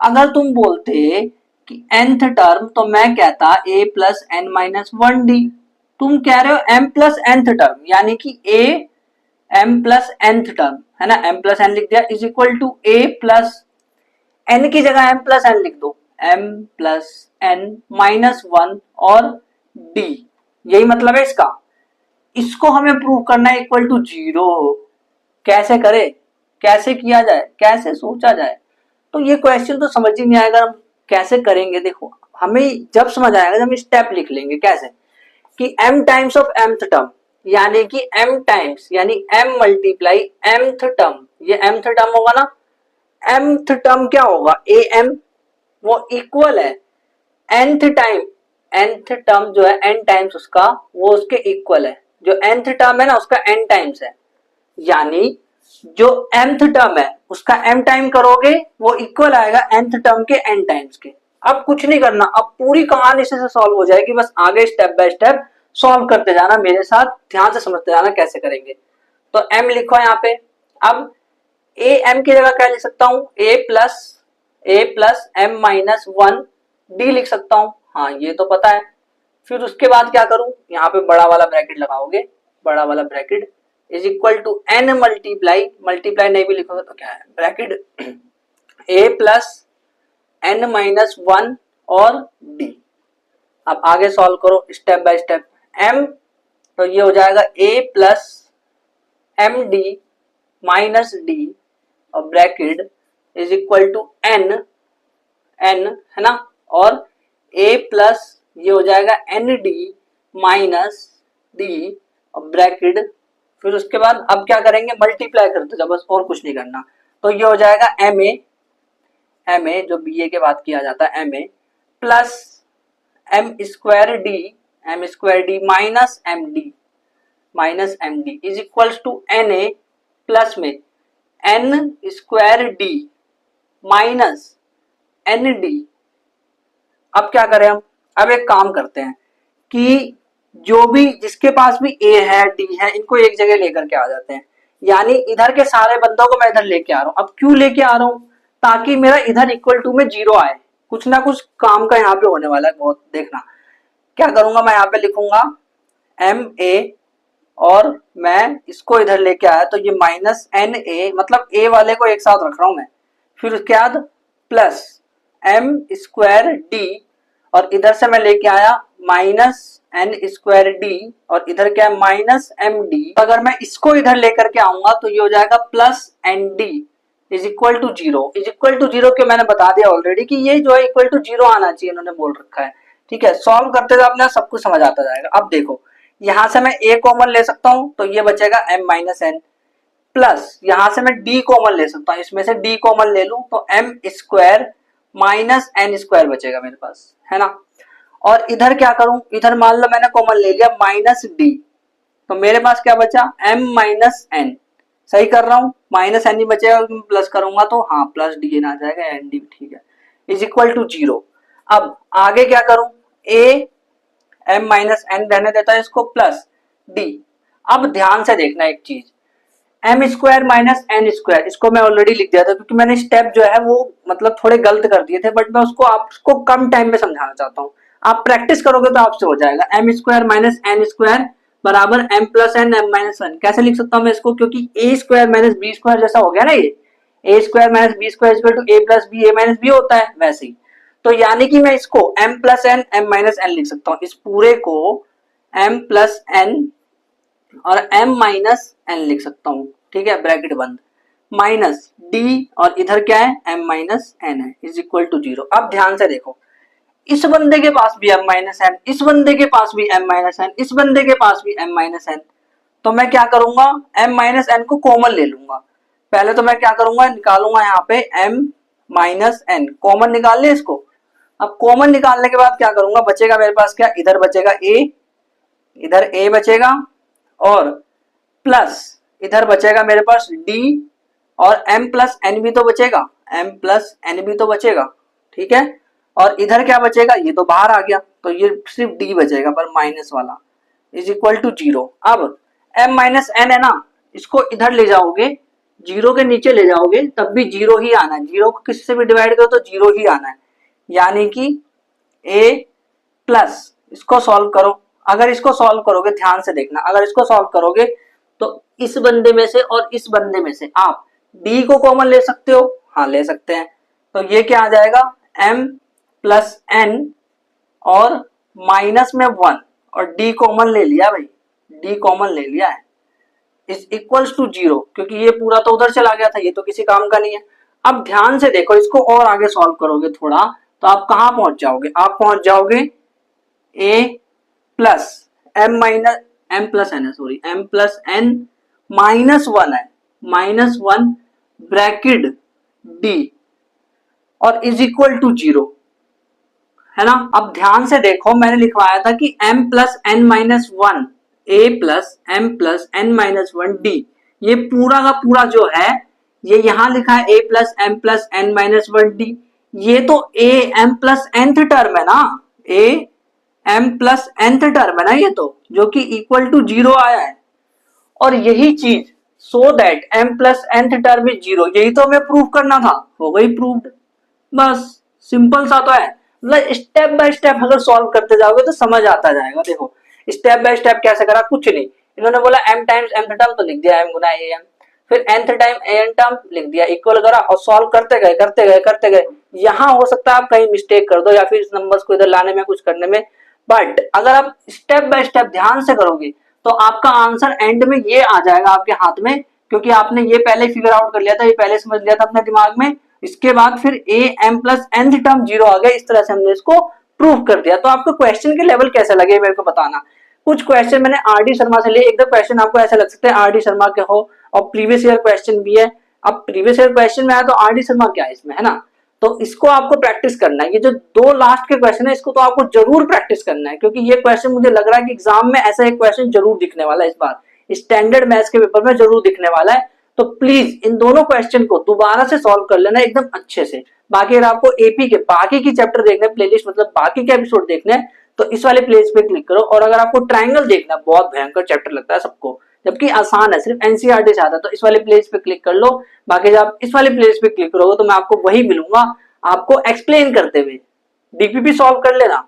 अगर तुम बोलते कि nth टर्म तो मैं कहता a plus n minus 1d, तुम कह रहे हो m प्लस nth टर्म, यानी कि a m plus nth term, है ना, m प्लस n लिख दिया, is equal to a plus n की जगह m प्लस n लिख दो, m प्लस n माइनस 1 और d, यही मतलब है इसका। इसको हमें प्रूव करना है इक्वल टू 0। कैसे करे, कैसे किया जाए, कैसे सोचा जाए, तो ये क्वेश्चन तो समझ ही नहीं आएगा हम कैसे करेंगे। देखो हमें जब समझ आएगा जब हम स्टेप लिख लेंगे, कैसे कि m times of mth term, यानी कि m टाइम्स, यानी m मल्टीप्लाई mth टर्म, ये mth टर्म होगा ना, mth टर्म क्या होगा, am, वो इक्वल है nth टाइम, nth टर्म जो है n टाइम्स उसका, वो उसके इक्वल है, जो nth टर्म है ना उसका n टाइम्स है, यानी जो mth टर्म है उसका m टाइम करोगे वो इक्वल आएगा nth टर्म के n टाइम्स के। अब कुछ नहीं करना, अब पूरी कहानी से सॉल्व हो जाएगी, बस आगे स्टेप बाय स्टेप सॉल्व करते जाना, मेरे साथ ध्यान से समझते जाना कैसे करेंगे। तो m लिखो यहाँ पे। अब ए m की जगह क्या लिख सकता हूँ, a plus m minus 1 d लिख सकता हूँ। हाँ ये तो पता है। फिर उसके बाद क्या करूं, यहाँ पे बड़ा वाला ब्रैकेट लगाओगे, बड़ा वाला bracket is equal to n multiply नहीं भी लिखोगे तो क्या है, bracket a plus n minus 1 और d। अब आगे सॉल्व करो स्टेप बाय स्टेप। m तो ये हो जाएगा a plus M D minus D और bracket is equal to n है ना, और a प्लस ये हो जाएगा एन डी माइनस डी और ब्रैकेट। फिर उसके बाद अब क्या करेंगे, मल्टीप्लाई करते जाओ बस, और कुछ नहीं करना। तो ये हो जाएगा एम ए जो बी ए के बाद किया जाता है M A plus M square D minus M D is equals to N A plus में N square D minus N D. अब क्या करें हम, अब एक काम करते हैं कि जो भी जिसके पास भी ए है डी है इनको एक जगह लेकर के आ जाते हैं, यानी इधर के सारे बंदों को मैं इधर लेके आ रहा हूं। अब क्यों लेके आ रहा हूं, ताकि मेरा इधर इक्वल टू में जीरो आए। कुछ ना कुछ काम का यहाँ पे होने वाला है बहुत, देखना क्या करूंगा। मैं यहाँ पे लिखूंगा एम ए और मैं इसको इधर लेके आया तो ये माइनस एन ए, मतलब ए वाले को एक साथ रख रहा हूं मैं। फिर उसके बाद प्लस एम स्क्वायर डी और इधर से मैं लेके आया माइनस एन स्क्वायर डी और इधर क्या है माइनस एम डी। अगर मैं इसको इधर लेकर के आऊंगा तो ये हो जाएगा plus n d is equal to zero. Is equal to zero क्यों, मैंने बता दिया ऑलरेडी कि ये जो है इक्वल टू जीरो आना चाहिए, इन्होंने बोल रखा है। ठीक है, सॉल्व करते तो अपने सब कुछ समझ आता जाएगा। अब देखो यहां से मैं ए कॉमन ले सकता हूं तो ये बचेगा एम माइनस एन, प्लस यहां से मैं डी कॉमन ले सकता हूं, इसमें से डी कॉमन ले लूं तो m square minus N square बचेगा मेरे पास, है ना। और इधर क्या करूं, इधर मान लो मैंने कॉमन ले लिया माइनस डी, तो मेरे पास क्या बचा एम माइनस एन। सही कर रहा हूं, माइनस एन ही बचेगा, प्लस करूंगा तो हाँ प्लस डी एन आ जाएगा, एन डी ठीक है, इज इक्वल टू जीरो। अब आगे क्या करूं, ए एम माइनस एन रहने देता है इसको प्लस डी। अब ध्यान से देखना एक चीज, m square minus N square इसको मैं ऑलरेडी लिख दिया था क्योंकि मैंने स्टेप जो है वो मतलब थोड़े गलत कर दिए थे, बट मैं उसको आपको कम टाइम में समझाना चाहता हूँ। आप प्रैक्टिस करोगे तो आपसे हो जाएगा। M square minus N square बराबर M plus N M minus one. कैसे लिख सकता हूँ मैं इसको, क्योंकि A square minus B square जैसा हो गया ना, ये A square minus B square equal to A plus B A minus B होता है वैसे ही। तो यानी कि मैं इसको M plus N M minus N लिख सकता हूँ, इस पूरे को एम प्लस एन और एम माइनस एन लिख सकता हूँ। ठीक है, ब्रैकेट बंद, माइनस डी और इधर क्या है एम माइनस एन है इज इक्वल टू जीरो। अब ध्यान से देखो, इस बंदे के पास भी एम माइनस एन, इस बंदे के पास भी एम माइनस एन, इस बंदे के पास भी एम माइनस एन। तो मैं क्या करूंगा, एम माइनस एन को कॉमन ले लूंगा। पहले तो मैं क्या करूंगा, निकालूंगा यहाँ पे एम माइनस एन, कॉमन निकाल ले इसको। अब कॉमन निकालने के बाद क्या करूंगा, बचेगा मेरे पास क्या, इधर बचेगा ए, इधर ए बचेगा और प्लस इधर बचेगा मेरे पास डी और एम प्लस एन भी तो बचेगा, एम प्लस एन भी तो बचेगा। ठीक है, और इधर क्या बचेगा, ये तो बाहर आ गया तो ये सिर्फ डी बचेगा पर माइनस वाला इज इक्वल टू जीरो। अब एम माइनस एन है ना, इसको इधर ले जाओगे, जीरो के नीचे ले जाओगे तब भी जीरो ही आना है। जीरो को किससे भी डिवाइड करो तो जीरो ही आना है, यानी कि ए प्लस, इसको सॉल्व करो। अगर इसको सॉल्व करोगे, ध्यान से देखना, अगर इसको सॉल्व करोगे तो इस बंदे में से और इस बंदे में से आप डी को कॉमन ले सकते हो, हाँ ले सकते हैं। तो ये क्या आ जाएगा, एम प्लस एन और माइनस में वन और डी कॉमन ले लिया भाई, डी कॉमन ले लिया है इज इक्वल्स टू जीरो, क्योंकि ये पूरा तो उधर चला गया था, ये तो किसी काम का नहीं है। अब ध्यान से देखो, इसको और आगे सॉल्व करोगे थोड़ा तो आप कहां पहुंच जाओगे, आप पहुंच जाओगे A plus M minus M plus N है, sorry M plus N minus one है, माइनस वन ब्रैकेट डी और इज इक्वल टू जीरो, है ना। अब ध्यान से देखो, मैंने लिखवाया था कि m plus N minus one, A plus M plus N minus one D, ये पूरा का पूरा जो है ये यहां लिखा है a plus M plus N minus one D. ये तो a m plus nth term है ना, a m plus nth term है ना ये तो, जो कि इक्वल टू जीरो आया है। और यही चीज so that m plus nth term is zero, यही तो हमें प्रूव करना था, हो गई प्रूव्ड। बस सिंपल सा तो है, मतलब स्टेप बाय स्टेप अगर सॉल्व करते जाओगे तो समझ आता जाएगा। देखो स्टेप बाय स्टेप कैसे करा, कुछ नहीं, इन्होंने बोला m टाइम्स m टर्म तो लिख दिया m गुना am, फिर nth टाइम an टर्म लिख दिया, इक्वल करा और सॉल्व करते गए करते गए करते गए। यहाँ हो सकता है आप कहीं मिस्टेक कर दो या फिर इस नंबर्स को इधर लाने में कुछ करने में, बट अगर आप स्टेप बाय स्टेप ध्यान से करोगे तो आपका आंसर एंड में ये आ जाएगा आपके हाथ में, क्योंकि आपने ये पहले फिगर आउट कर लिया था, ये पहले समझ लिया था अपने दिमाग में। इसके बाद फिर a m plus nth term zero आ गया, इस तरह से हमने इसको प्रूव कर दिया। तो आपको क्वेश्चन के लेवल कैसे लगे मेरे को बताना। कुछ क्वेश्चन मैंने आर डी शर्मा से लिए, एक दो क्वेश्चन आपको ऐसे लग सकते हैं आर डी शर्मा के हो और प्रीवियस ईयर क्वेश्चन भी है। अब प्रीवियस ईयर क्वेश्चन में आया तो आर डी शर्मा क्या है इसमें, है ना। तो इसको आपको प्रैक्टिस करना है, ये जो दो लास्ट के क्वेश्चन है इसको तो आपको जरूर प्रैक्टिस करना है, क्योंकि ये क्वेश्चन मुझे लग रहा है कि एग्जाम में ऐसा एक क्वेश्चन जरूर दिखने वाला है, इस बार स्टैंडर्ड मैथ्स के पेपर में जरूर दिखने वाला है। तो प्लीज इन दोनों क्वेश्चन को दोबारा से सॉल्व कर लेना एकदम अच्छे से। बाकी अगर आपको एपी के बाकी की चैप्टर देखने प्लेलिस्ट मतलब बाकी के एपिसोड देखने हैं तो इस वाले प्लेस पे क्लिक करो। और अगर आपको ट्रायंगल देखना, बहुत भयंकर चैप्टर लगता है सबको जबकि आसान है, सिर्फ एनसीईआरटी से आता है, तो इस वाले प्लेस पे क्लिक कर लो। बाकी जब आप इस वाले प्लेस पे क्लिक करोगे तो मैं आपको वही मिलूंगा आपको एक्सप्लेन करते हुए। डीपीपी सॉल्व कर लेना,